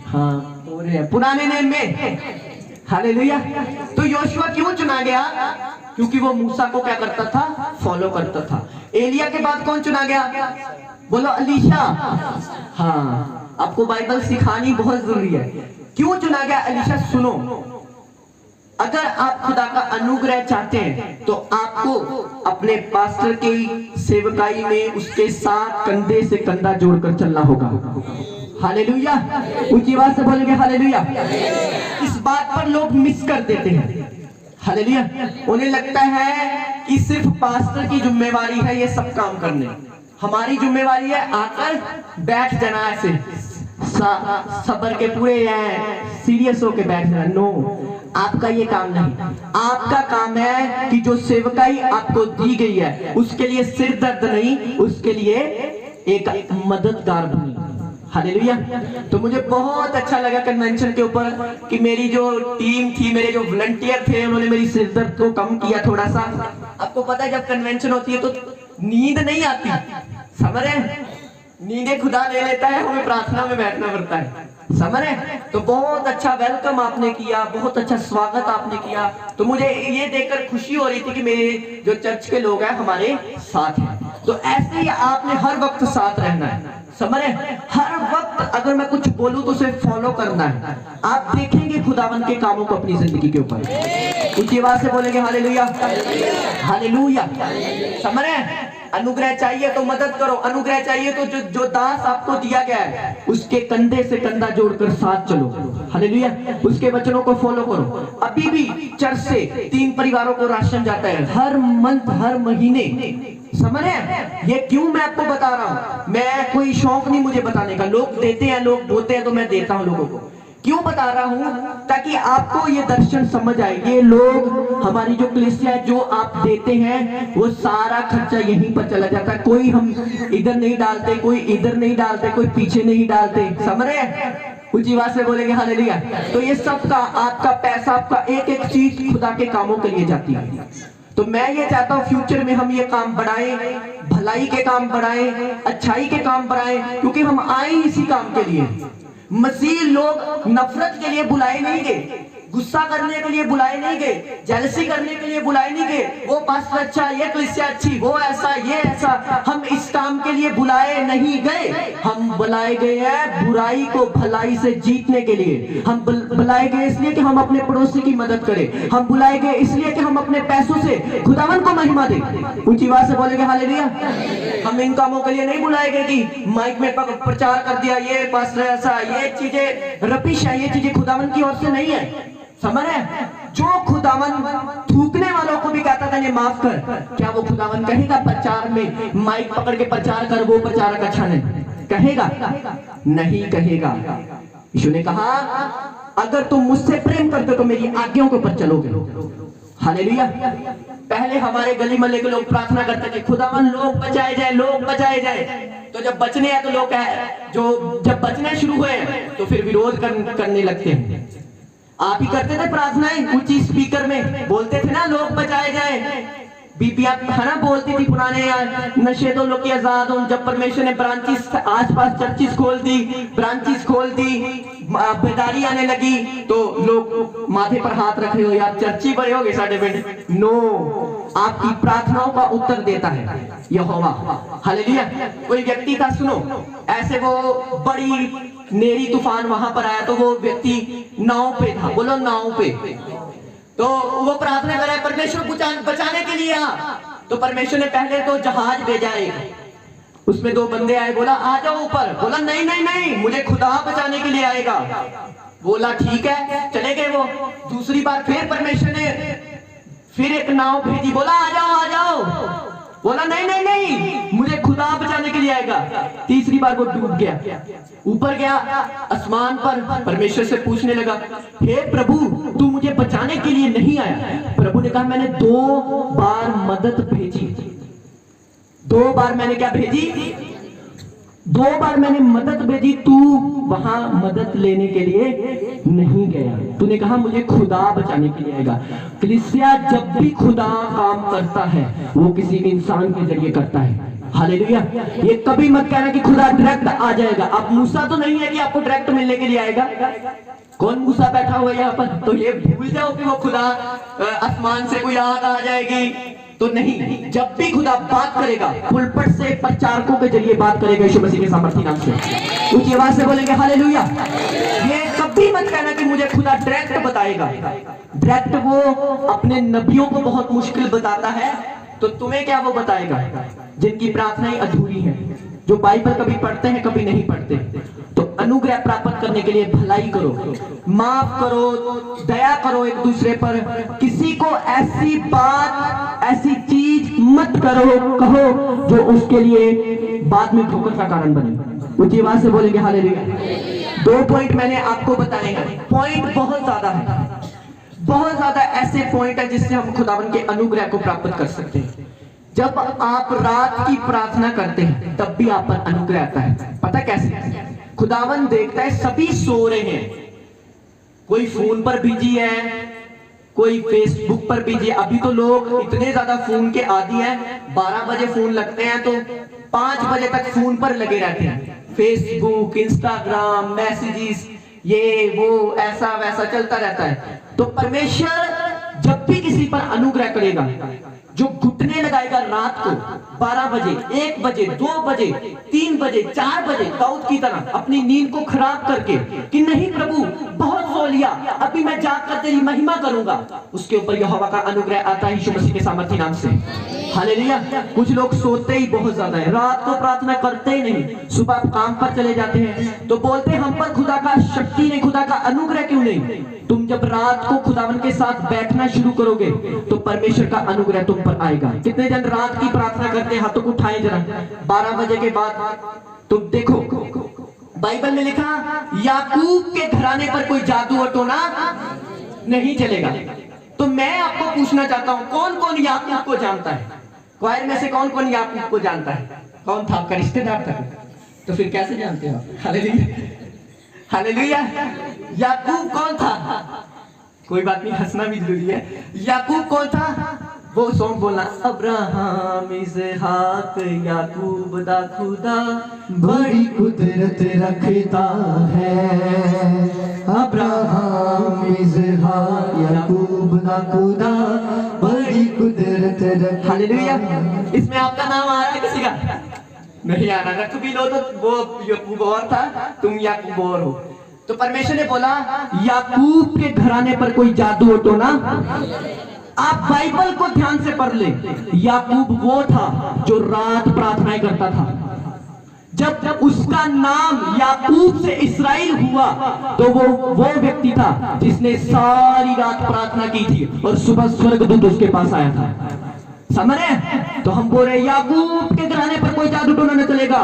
हाँ, पुराने नेम में। हालेलुया। तो योशुआ क्यों चुना गया? क्योंकि वो मूसा को क्या करता था? फॉलो करता था। एलिया के बाद कौन चुना गया? बोलो अलीशा। हाँ, आपको बाइबल सिखानी बहुत जरूरी है। क्यों चुना गया अलीशा? सुनो, अगर आप खुदा का अनुग्रह चाहते हैं तो आपको अपने पास्टर की सेवकाई में उसके साथ कंधे से कंधा जोड़कर चलना होगा। हालेलुया। ऊंची आवाज से बोलेंगे हालेलुया। इस बात पर लोग मिस कर देते हैं। हालेलुया। उन्हें लगता है कि सिर्फ पास्टर की जिम्मेवारी है ये सब काम करने, हमारी जिम्मेवारी है आकर बैठ जाना, ऐसे सबर के पूरे सीरियस होके बैठ जाना। नो, आपका ये काम नहीं। आपका काम है कि जो सेवकाई आपको दी गई है उसके लिए सिर दर्द नहीं, उसके लिए एक मददगार बनी। हालेलुया। तो मुझे बहुत अच्छा लगा कन्वेंशन के ऊपर कि मेरी जो टीम थी, मेरे जो वॉलंटियर थे, उन्होंने मेरी सिर दर्द को कम किया थोड़ा सा। आपको पता है जब कन्वेंशन होती है तो नींद नहीं आती, समझ रहे? नींदें खुदा ले लेता है, हमें प्रार्थना में बैठना पड़ता है। समझ रहे? तो बहुत अच्छा वेलकम आपने किया, बहुत अच्छा स्वागत आपने किया। तो मुझे ये देखकर खुशी हो रही थी कि मेरे जो चर्च के लोग हैं हमारे साथ हैं। तो ऐसे ही आपने हर वक्त साथ रहना है। समझ रहे? हर वक्त अगर मैं कुछ बोलूं तो उसे फॉलो करना है। आप देखेंगे खुदावन के कामों को अपनी जिंदगी के ऊपर। ऊंची आवाज से बोलेंगे हालेलुया। हालेलुया। समझ रहे? अनुग्रह चाहिए तो मदद करो, अनुग्रह चाहिए तो जो दास आपको दिया गया है उसके कंधे से कंधा जोड़कर साथ चलो। हालेलुया। उसके वचनों को फॉलो करो। अभी भी चर्च से 3 परिवारों को राशन जाता है हर मंथ, हर महीने। समझ रहे? ये क्यों मैं आपको बता रहा हूं? मैं कोई शौक नहीं मुझे बताने का, लोग देते हैं, लोग बोलते हैं तो मैं देता हूं लोगों को। क्यों बता रहा हूं? ताकि आपको ये दर्शन समझ आए। ये लोग हमारी जो कलीसिया जो आप देते हैं वो सारा खर्चा यहीं पर चला जाता है। कोई हम इधर नहीं डालते, कोई इधर नहीं डालते, कोई पीछे नहीं डालते। समझ रहे हैं? ऊंची आवाज से बोलेंगे हालेलुया। तो ये सब का आपका पैसा, आपका एक एक चीज खुदा के कामों के लिए जाती है। तो मैं ये चाहता हूँ फ्यूचर में हम ये काम बढ़ाएं, भलाई के काम बढ़ाएं, अच्छाई के काम बढ़ाएं, क्योंकि हम आए इसी काम के लिए। मसीह लोग नफरत के लिए बुलाए नहीं गए, गुस्सा करने के लिए बुलाए नहीं गए, जेलसी करने के लिए बुलाए नहीं गए। वो पास्टर अच्छा, ये कलीसिया अच्छी, वो ऐसा, ये ऐसा। हम इस काम के लिए बुलाए नहीं गए। हम बुलाए गए हैं बुराई को भलाई से जीतने के लिए। हम बुलाए गए इसलिए कि हम अपने पड़ोसी की मदद करें। हम बुलाए गए इसलिए कि हम अपने पैसों से खुदावन को महिमा दें। ऊंची आवाज से बोलेंगे हालेलुया। हम इन कामों के लिए नहीं बुलाए गए कि माइक में प्रचार कर दिया, ये पास्टर ऐसा, ये चीजें रपिश है, ये चीजें खुदावन की ओर से नहीं है। समझ रहे? जो खुदावन थूकने वालों को भी कहता था ये माफ कर, क्या वो खुदावन कहेगा प्रचार में माइक पकड़ के प्रचार कर, वो प्रचारक अच्छा नहीं कहेगा? नहीं कहेगा। यीशु ने कहा अगर तुम मुझसे प्रेम करते तो मेरी आज्ञाओं के ऊपर चलोगे। हालेलुया। पहले हमारे गली मोहल्ले के लोग प्रार्थना करते थे खुदावन लोग बचाए जाए, लोग बचाए जाए। तो जब बचने हैं तो लोग जो जब बचने शुरू हुए तो फिर विरोध करने लगते हैं। आप ही करते थे प्रार्थनाएं, ऊंची स्पीकर में बोलते थे ना लोग बचाए जाए। बीबियां है ना बोलती थी पुराने यार, नशे तो लोग आजाद हो। जब परमेश्वर ने ब्रांचेस आसपास चर्चिस खोल दी, ब्रांचेस खोल दी, बेदारी आने लगी, तो लोग माथे पर हाथ रखे हो यार चर्ची बड़े हो गए साढ़े बेटे। नो, आपकी प्रार्थनाओं का उत्तर देता है यहोवा। हालेलुया। कोई व्यक्ति था, सुनो, ऐसे वो बड़ी नेरी तूफान वहां पर आया, तो वो व्यक्ति नाव पे था। बोलो नाव पे। तो वो प्रार्थना कर रहा है परमेश्वर बचाने के लिए आ। तो परमेश्वर ने पहले तो जहाज भेजा एक, उसमें 2 बंदे आए, बोला आ जाओ ऊपर। बोला नहीं नहीं नहीं, मुझे खुदा बचाने के लिए आएगा। बोला ठीक है, चले गए वो। दूसरी बार फिर परमेश्वर ने फिर एक नाव भेजी, बोला आ जाओ आ जाओ। बोला नहीं नहीं नहीं, मुझे खुदा बचाने के लिए आएगा। तीसरी बार वो डूब गया। ऊपर गया आसमान पर, परमेश्वर से पूछने लगा हे प्रभु तू मुझे बचाने के लिए नहीं आया? प्रभु ने कहा मैंने 2 बार मदद भेजी। 2 बार मैंने क्या भेजी? 2 बार मैंने मदद भेजी, तू वहां मदद लेने के लिए नहीं गया। तूने कहा मुझे खुदा बचाने के लिए आएगा। कलीसिया जब भी खुदा काम करता है वो किसी इंसान के जरिए करता है। हालेलुया। ये कभी मत कहना कि खुदा डायरेक्ट आ जाएगा। अब मूसा तो नहीं है कि आपको डायरेक्ट मिलने के लिए आएगा। कौन मूसा बैठा हुआ है यहाँ पर? तो ये भूल जाओ कि वो खुदा आसमान से कोई आग आ जाएगी, तो नहीं। जब भी खुदा बात करेगा पुलपट से प्रचारकों के जरिए बात करेगा, यीशु मसीह के सामर्थ्य नाम से। ऊंची आवाज से बोलेंगे हालेलुया। ये कभी मत कहना कि मुझे खुदा डायरेक्ट बताएगा। डायरेक्ट वो अपने नबियों को बहुत मुश्किल बताता है, तो तुम्हें क्या वो बताएगा? जिनकी प्रार्थनाएं अधूरी हैं, जो बाइबल कभी पढ़ते हैं कभी नहीं पढ़ते। तो अनुग्रह प्राप्त करने के लिए भलाई करो, माफ करो, दया करो एक दूसरे पर। किसी को ऐसी बात, ऐसी चीज मत कहो जो उसके लिए बाद में ठोकर का कारण बने। ऊंची आवाज से बोलेंगे हालेलुया। 2 पॉइंट मैंने आपको बताए हैं। पॉइंट बहुत ज्यादा है, बहुत ज्यादा ऐसे पॉइंट है जिससे हम खुदावन के अनुग्रह को प्राप्त कर सकते हैं। जब आप रात की प्रार्थना करते हैं तब भी आप पर अनुग्रह आता है। पता कैसे? खुदावन देखता है सभी सो रहे हैं, कोई फोन पर बिजी है, कोई फेसबुक पर बिजी है। अभी तो लोग इतने ज्यादा फोन के आदी हैं, 12 बजे फोन लगते हैं तो 5 बजे तक फोन पर लगे रहते हैं। फेसबुक, इंस्टाग्राम, मैसेजेस, ये वो ऐसा वैसा चलता रहता है। तो परमेश्वर जब भी किसी पर अनुग्रह करेगा, जो घुटने लगाएगा रात को 12 बजे, 1 बजे, 2 बजे, 3 बजे, 4 बजे, दाऊद की तरह अपनी नींद को खराब करके कि नहीं प्रभु बहुत सो लिया, अभी मैं जाकर तेरी महिमा करूंगा, उसके ऊपर यहोवा का अनुग्रह आता है यीशु मसीह के सामर्थ्य नाम से। हालेलुया। कुछ लोग सोते ही बहुत ज्यादा है, रात को प्रार्थना करते ही नहीं, सुबह काम पर चले जाते हैं तो बोलते हैं हम पर खुदा का शक्ति नहीं, खुदा का अनुग्रह क्यों नहीं? तुम जब रात को खुदावन के साथ बैठना शुरू करोगे तो परमेश्वर का अनुग्रह तुम पर आएगा। कितने जन रात की प्रार्थना करते हैं? हाथों को उठाएं जरा। 12 बजे के बाद तुम देखो बाइबल में लिखा याकूब के घराने पर कोई जादू और टोना नहीं चलेगा। तो मैं आपको पूछना चाहता हूं, कौन कौन याकूब को जानता है? क्वायर में से कौन कौन याकूब को जानता है? कौन था आपका रिश्तेदार था? तो फिर कैसे जानते हो? Hallelujah, hallelujah. याकूब कौन था? कोई बात नहीं, हंसना भी जरूरी है। याकूब कौन था? वो सॉन्ग बोलना, अब्राहम इसहाक याकूब दा खुदा बड़ी कुदरत रखता है, अब्राहम इसहाक याकूब दा खुदा बड़ी कुदरत रखता। हालेलुया। इसमें आपका नाम आ रहा है किसी का? नहीं आ रहा। रख भी लो तो वो याकूब और था, तुम याकूब और हो। तो परमेश्वर ने बोला याकूब के घराने पर कोई जादू और टोना। आप बाइबल को ध्यान से पढ़ ले। याकूब वो था जो रात प्रार्थनाएं करता था। जब उसका नाम याकूब से इस्राएल हुआ तो वो व्यक्ति था जिसने सारी रात प्रार्थना की थी और सुबह स्वर्गदूत उसके पास आया था। समझ रहे? तो हम बोल रहे याकूब के घराने पर कोई जादू टोना न चलेगा।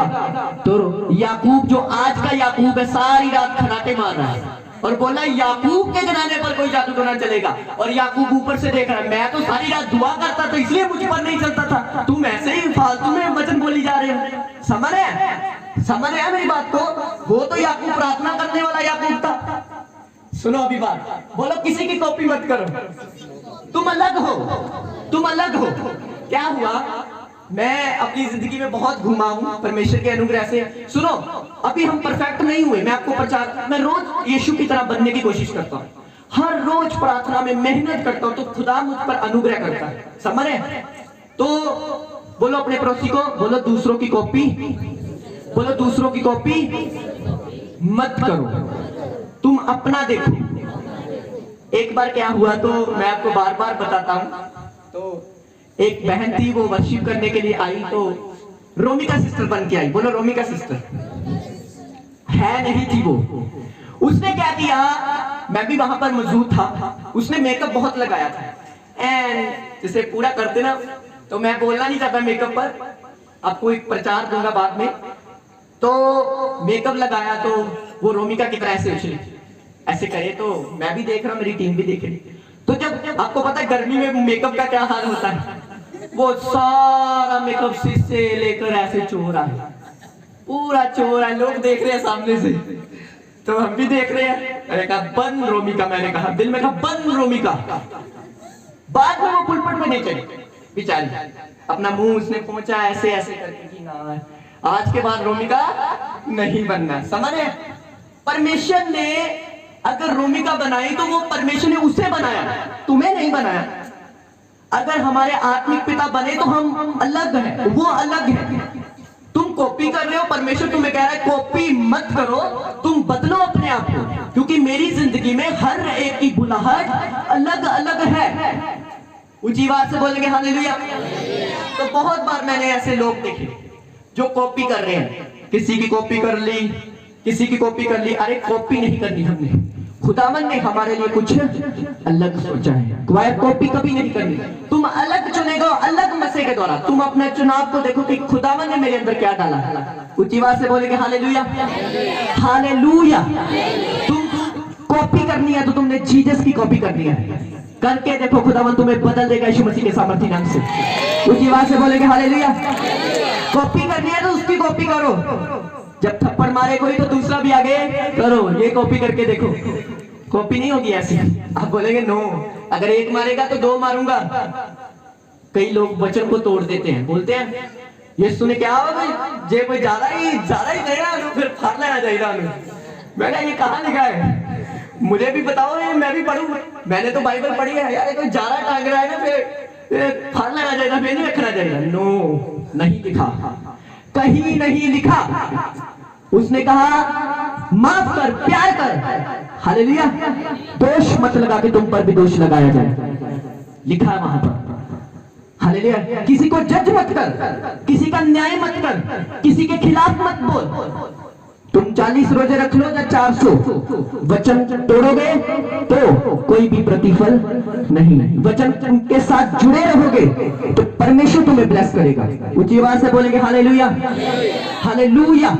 तो याकूब जो आज का याकूब है सारी रात खराटे मार रहा है और बोला याकूब के घराने पर कोई जादू टोना चलेगा। और याकूब ऊपर से देख रहा है, मैं तो सारी रात दुआ करता था इसलिए मुझ पर नहीं चलता था, तुम ऐसे ही फालतू में वचन बोली जा रहे हो। समझ रहे? समझ रहे मेरी बात को? वो तो याकूब प्रार्थना करने वाला याकूब था। सुनो अभी बात, बोलो किसी की कॉपी मत करो, तुम अलग हो, तुम अलग हो। क्या हुआ? मैं अपनी जिंदगी में बहुत घुमा हूं परमेश्वर के अनुग्रह से। सुनो, अभी हम परफेक्ट नहीं हुए। मैं आपको प्रचार, मैं रोज यीशु की तरह बनने की कोशिश करता हूं, हर रोज प्रार्थना में मेहनत करता हूं, तो खुदा मुझ पर अनुग्रह करता है। समझ रहे? तो बोलो अपने पड़ोसी को, बोलो दूसरों की कॉपी, बोलो दूसरों की कॉपी मत करो, तुम अपना देखो। एक बार क्या हुआ तो मैं आपको बार बार बताता हूं। तो एक बहन थी, वो वर्शिप करने के लिए आई, तो रोमिका सिस्टर बन के आई। बोलो रोमिका सिस्टर। है नहीं थी वो। उसने क्या किया, मैं भी वहां पर मौजूद था, उसने मेकअप बहुत लगाया था एंड जिसे पूरा करते ना, तो मैं बोलना नहीं चाहता मेकअप पर, आपको एक प्रचार दूंगा बाद में। तो मेकअप लगाया तो वो रोमिका की तरह ऐसे उछली, ऐसे करे, तो मैं भी देख रहा हूं, मेरी टीम भी देख रही। तो जब आपको पता है गर्मी में मेकअप का क्या हाल होता है, वो सारा मेकअप से लेकर ऐसे चोरा है, पूरा चोरा है, लोग देख रहे हैं सामने से, तो हम भी देख रहे हैं। मैंने कहा बन रोमिका, मैंने कहा दिल में कहा बन रोमिका। बाद में वो पुलपट में नहीं चली बेचारी, अपना मुंह उसने पहुंचा ऐसे ऐसे करके कि ना, आज के बाद रोमिका नहीं बनना। समझ रहे? परमेश्वर ने अगर रोमिका बनाई तो वो परमेश्वर ने उसे बनाया, तुम्हें नहीं बनाया। अगर हमारे आत्मिक पिता बने तो हम अलग हैं, वो अलग है। तुम कॉपी कर रहे हो, परमेश्वर तुम्हें कह रहा है कॉपी मत करो, तुम बदलो अपने आप को, क्योंकि मेरी जिंदगी में हर एक की बुलाहट अलग अलग है। ऊंची आवाज से बोलेंगे हालेलुया। तो बहुत बार मैंने ऐसे लोग देखे जो कॉपी कर रहे हैं, किसी की कॉपी कर ली, किसी की कॉपी कर ली। अरे कॉपी नहीं करनी हमने, खुदावन ने हमारे लिए कुछ अलग सोचा है। क्वायर कॉपी कभी नहीं करनी, तुम अलग चुनेगा, अलग मसे के द्वारा। तुम अपने चुनाव को देखो कि खुदावन ने मेरे अंदर क्या डाला है। कुछ बात से बोलेंगे हालेलुया, हालेलुया। तुम कॉपी करनी है तो तुमने जीसस की कॉपी करनी है, करके देखो खुदावन तुम्हें बदल देगा यीशु मसीह के सामर्थ्य नाम से। कुछ बात से बोलेंगे हालेलुया। कॉपी करनी है तो उसकी कॉपी करो, जब थप्पड़ मारे कोई तो दूसरा भी आगे करो, ये कॉपी करके देखो। कॉपी नहीं होगी ऐसी। आप बोलेंगे नो, अगर एक मारेगा तो दो मारूंगा। कई लोग वचन को तोड़ देते हैं, बोलते हैं यीशु ने क्या हो भाई जे कोई ज्यादा ही कहेगा तो फिर फाड़ लेना चाहिए। मैंने ये कहाँ लिखा है, मुझे भी बताओ, ये मैं भी पढ़ूं। मैंने तो बाइबल पढ़ी है यार, कोई ज्यादा टांग रहा है ना फिर फाड़ लेना चाहिए, फिर नहीं रखना चाहिए। नो, नहीं लिखा, कहीं नहीं लिखा। उसने कहा माफ कर, प्यार कर। हालेलुया। दोष मत लगा के तुम पर भी दोष लगाया जाए, लिखा है वहां पर। हालेलुया। किसी को जज मत कर, किसी का न्याय मत कर, किसी के खिलाफ मत बोल। तुम 40 रोजे रख लो या 400, वचन तोड़ोगे तो कोई भी प्रतिफल नहीं। वचन के साथ जुड़े रहोगे तो परमेश्वर तुम्हें ब्लेस करेगा। ऊंची आवाज से बोलेंगे हालेलुया, हालेलुया।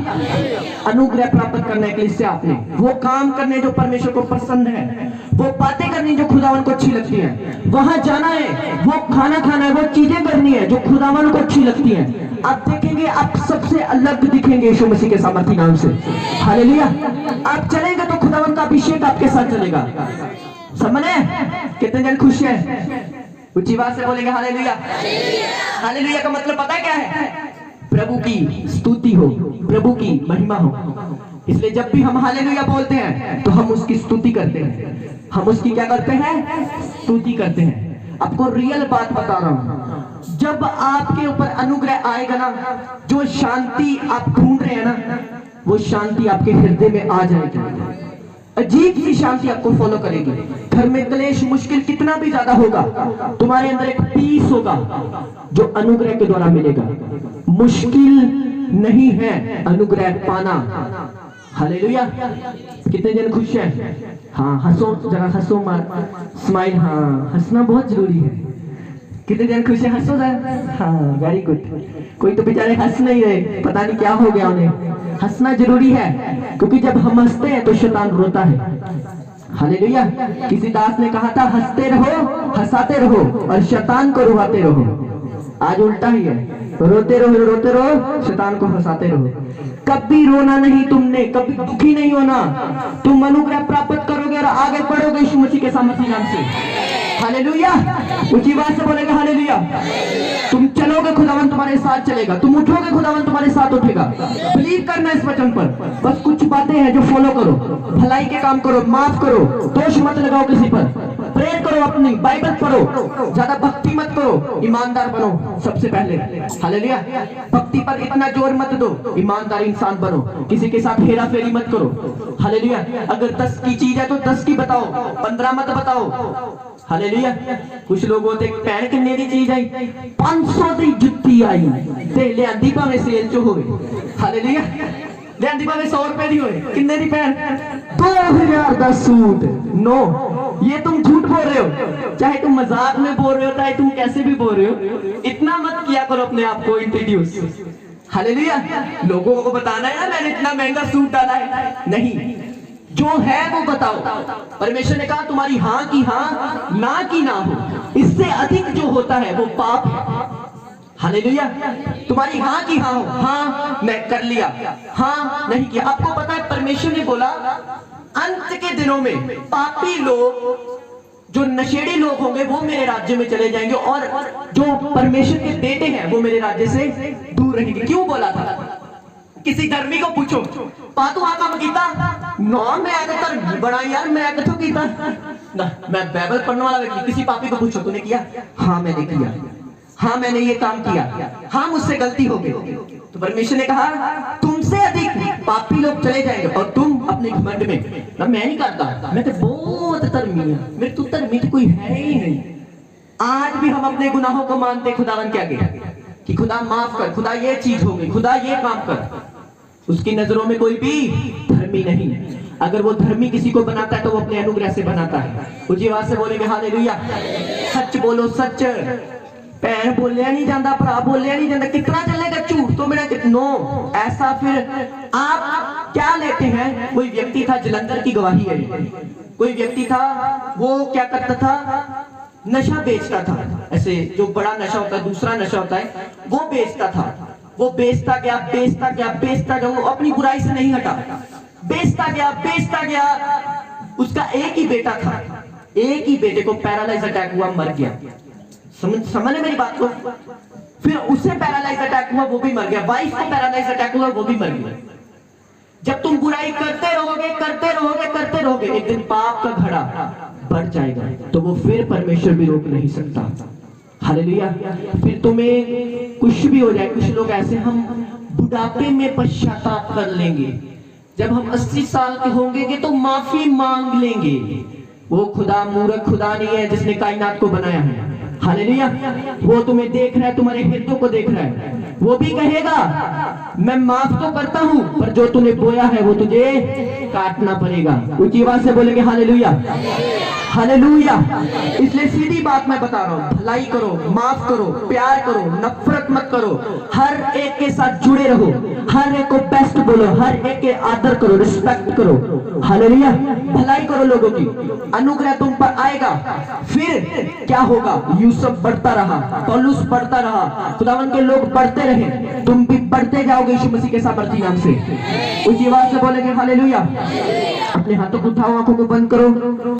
अनुग्रह प्राप्त करने के लिए से आपने वो काम करने जो परमेश्वर को पसंद है, वो बातें करनी जो खुदावन को अच्छी लगती है, वहां जाना है, वो खाना खाना है, वो चीजें करनी है जो खुदावन को अच्छी लगती है। आप देखेंगे आप सबसे अलग दिखेंगे यीशु मसीह के सामर्थी नाम से। हालेलुया। आप चलेंगे तो खुदावन का अभिषेक आपके साथ चलेगा। समझे? कितने जन खुश हैं? ऊंची आवाज से बोलेंगे हालेलुया। हालेलुया का मतलब पता है क्या है? प्रभु की स्तुति हो, प्रभु की महिमा हो। इसलिए जब भी हम हालेलुया बोलते हैं तो हम उसकी स्तुति करते हैं। हम उसकी क्या करते हैं? स्तुति करते हैं। आपको रियल बात बता रहा हूं, जब आपके ऊपर अनुग्रह आएगा ना, जो शांति आप ढूंढ रहे हैं ना, वो शांति आपके हृदय में आ जाएगी। अजीब सी शांति आपको फॉलो करेगी। घर में क्लेश मुश्किल कितना भी ज्यादा होगा, तुम्हारे अंदर एक पीस होगा जो अनुग्रह के द्वारा मिलेगा। मुश्किल नहीं है अनुग्रह पाना। हालेलुया। कितने जन खुश हैं? हाँ हंसो, जरा हंसो, मार स्माइल। हाँ हंसना बहुत जरूरी है। कितने जन खुश है? हंसो जरा। हाँ वेरी गुड। कोई तो बेचारे हंस नहीं रहे, पता नहीं क्या हो गया उन्हें। हंसना जरूरी है क्योंकि जब हम हंसते हैं तो शैतान रोता है। हालेलुया। किसी दास ने कहा था हंसते रहो, हंसाते रहो और शैतान को रुलाते रहो। आज उल्टा ही है, रोते रहो, शैतान को हंसाते रहो। कभी रोना नहीं तुमने, कभी दुखी नहीं होना। तुम अनुग्रह प्राप्त करोगे और आगे बढ़ोगे यीशु मसीह के सामर्थी नाम से। हालेलुया। ऊंची बात से बोलेगा हालेलुया। तुम चलोगे खुदावन तुम्हारे साथ चलेगा, तुम उठोगे खुदावन तुम्हारे साथ उठेगा। बिलीव करना इस वचन पर। बस कुछ बातें हैं जो फॉलो करो, भलाई के काम करो, माफ करो, दोष मत लगाओ किसी पर, प्रेयर करो, अपनी बाइबल पढ़ो, ज्यादा भक्ति मत करो, ईमानदार बनो सबसे पहले। हालेलुया। भक्ति पर इतना जोर मत दो, ईमानदार इंसान बनो, किसी के साथ हेरा फेरी मत करो। हालेलुया। अगर 10 की चीज है तो 10 की बताओ, 15 मत बताओ। हालेलुया। कुछ लोग होते पैन किन्ने दी चीज आई, 500 दी जुत्ती आई ते लियांदी भावे सेल चो होवे। हालेलुया। लियांदी भावे 100 रुपए दी होए, किन्ने दी पैन? 2000 का सूट। नो, ये तुम झूठ बोल रहे हो। चाहे तुम मजाक में बोल रहे हो, चाहे तुम कैसे भी बोल रहे हो, इतना मत किया करो अपने आप को इंट्रोड्यूस। हालेलुया। लोगों को बताना है ना मैंने इतना महंगा सूट डाला है, नहीं, जो है वो बताओ। परमेश्वर ने कहा तुम्हारी हाँ की हाँ, ना की ना हो। इससे अधिक जो होता है वो पाप है। हालेलुया। तुम्हारी हाँ की हाँ हो, हाँ मैं कर लिया, हाँ नहीं किया। आपको पता है परमेश्वर ने बोला अंत के दिनों में पापी लोग, जो नशेड़ी लोग होंगे वो मेरे राज्य में चले जाएंगे और जो परमेश्वर के बेटे हैं वो मेरे राज्य से दूर रहेंगे। क्यों बोला था? किसी धर्मी को पूछो, पातू आ काम कीता? नो, मैं तर बड़ा यार, मैं कथों कीता ना, मैं बाइबल पढ़ने वाला व्यक्ति। किसी पापी को पूछो तूने किया? हाँ मैंने किया, हाँ मैंने ये काम किया, हाँ मुझसे गलती हो गई। तो परमेश्वर ने कहा तुमसे अधिक पापी लोग चले जाएंगे और तुम अपने घमंड में ना, मैं नहीं करता, मैं तो बहुत धर्मी हूं, मेरे तो धर्मी तो कोई है ही नहीं। आज भी हम अपने गुनाहों को मानते खुदावन के आगे कि खुदा माफ कर, खुदा ये चीज हो गई, खुदा ये काम कर। उसकी नजरों में कोई भी धर्मी नहीं। अगर वो धर्मी किसी को बनाता है तो वो अपने अनुग्रह से बनाता है। उसी आवाज से बोलेंगे हालेलुया। सच बोलो, सच। भैन बोलिया नहीं जाता, भरा बोलिया नहीं जाता, कितना चलेगा झूठ तो मेरा नो। ऐसा फिर आप क्या लेते हैं? कोई व्यक्ति था, जलंधर की गवाही है, कोई व्यक्ति था वो क्या करता था, नशा बेचता था। ऐसे जो बड़ा नशा होता है, दूसरा नशा होता है, वो बेचता था। वो बेचता गया, बेचता गया, बेचता गया, वो अपनी बुराई से नहीं हटा, बेचता गया, बेचता गया। उसका एक ही बेटा था, एक ही बेटे को पैरालाइज अटैक हुआ, मर गया। समझ मेरी बात को? फिर उसे पैरालाइज अटैक हुआ, वो भी मर गया। वाइफ को पैरालाइज अटैक हुआ, वो भी मर गया। जब तुम बुराई करते रहोगे, करते रहोगे, करते रहोगे, एक दिन पाप का घड़ा बढ़ जाएगा तो वो फिर परमेश्वर भी रोक नहीं सकता। हालेलुया। फिर तुम्हें कुछ भी हो जाए, कुछ लोग ऐसे, हम बुढ़ापे में पश्चाताप कर लेंगे, जब हम 80 साल के होंगे तो माफी मांग लेंगे। वो खुदा मूर्ख खुदा नहीं है जिसने कायनात को बनाया है। हालेलुया। वो तुम्हें देख रहा है, तुम्हारे हृदय को देख रहा है। वो भी कहेगा मैं माफ तो करता हूं, पर जो तूने बोया है वो तुझे काटना पड़ेगा। ऊंची आवाज से बोलेंगे हालेलुया, हालेलुया। इसलिए सीधी बात मैं बता रहा हूं, भलाई करो, माफ करो, प्यार करो, नफरत मत करो, हर एक के साथ जुड़े रहो, हर एक को बेस्ट बोलो, हर एक के आदर करो, रिस्पेक्ट करो। हालेलुया। भलाई करो लोगों की, अनुग्रह तुम पर आएगा। फिर क्या होगा? यूसुफ बढ़ता रहा, पौलुस बढ़ता रहा, खुदावन के लोग बढ़ते रहे, तुम भी बढ़ते जाओगे यीशु मसीह के सामर्थी नाम से। उसी आवाज से बोलेंगे हालेलुया। अपने हाथों को उठाओ, आंखों को बंद करो।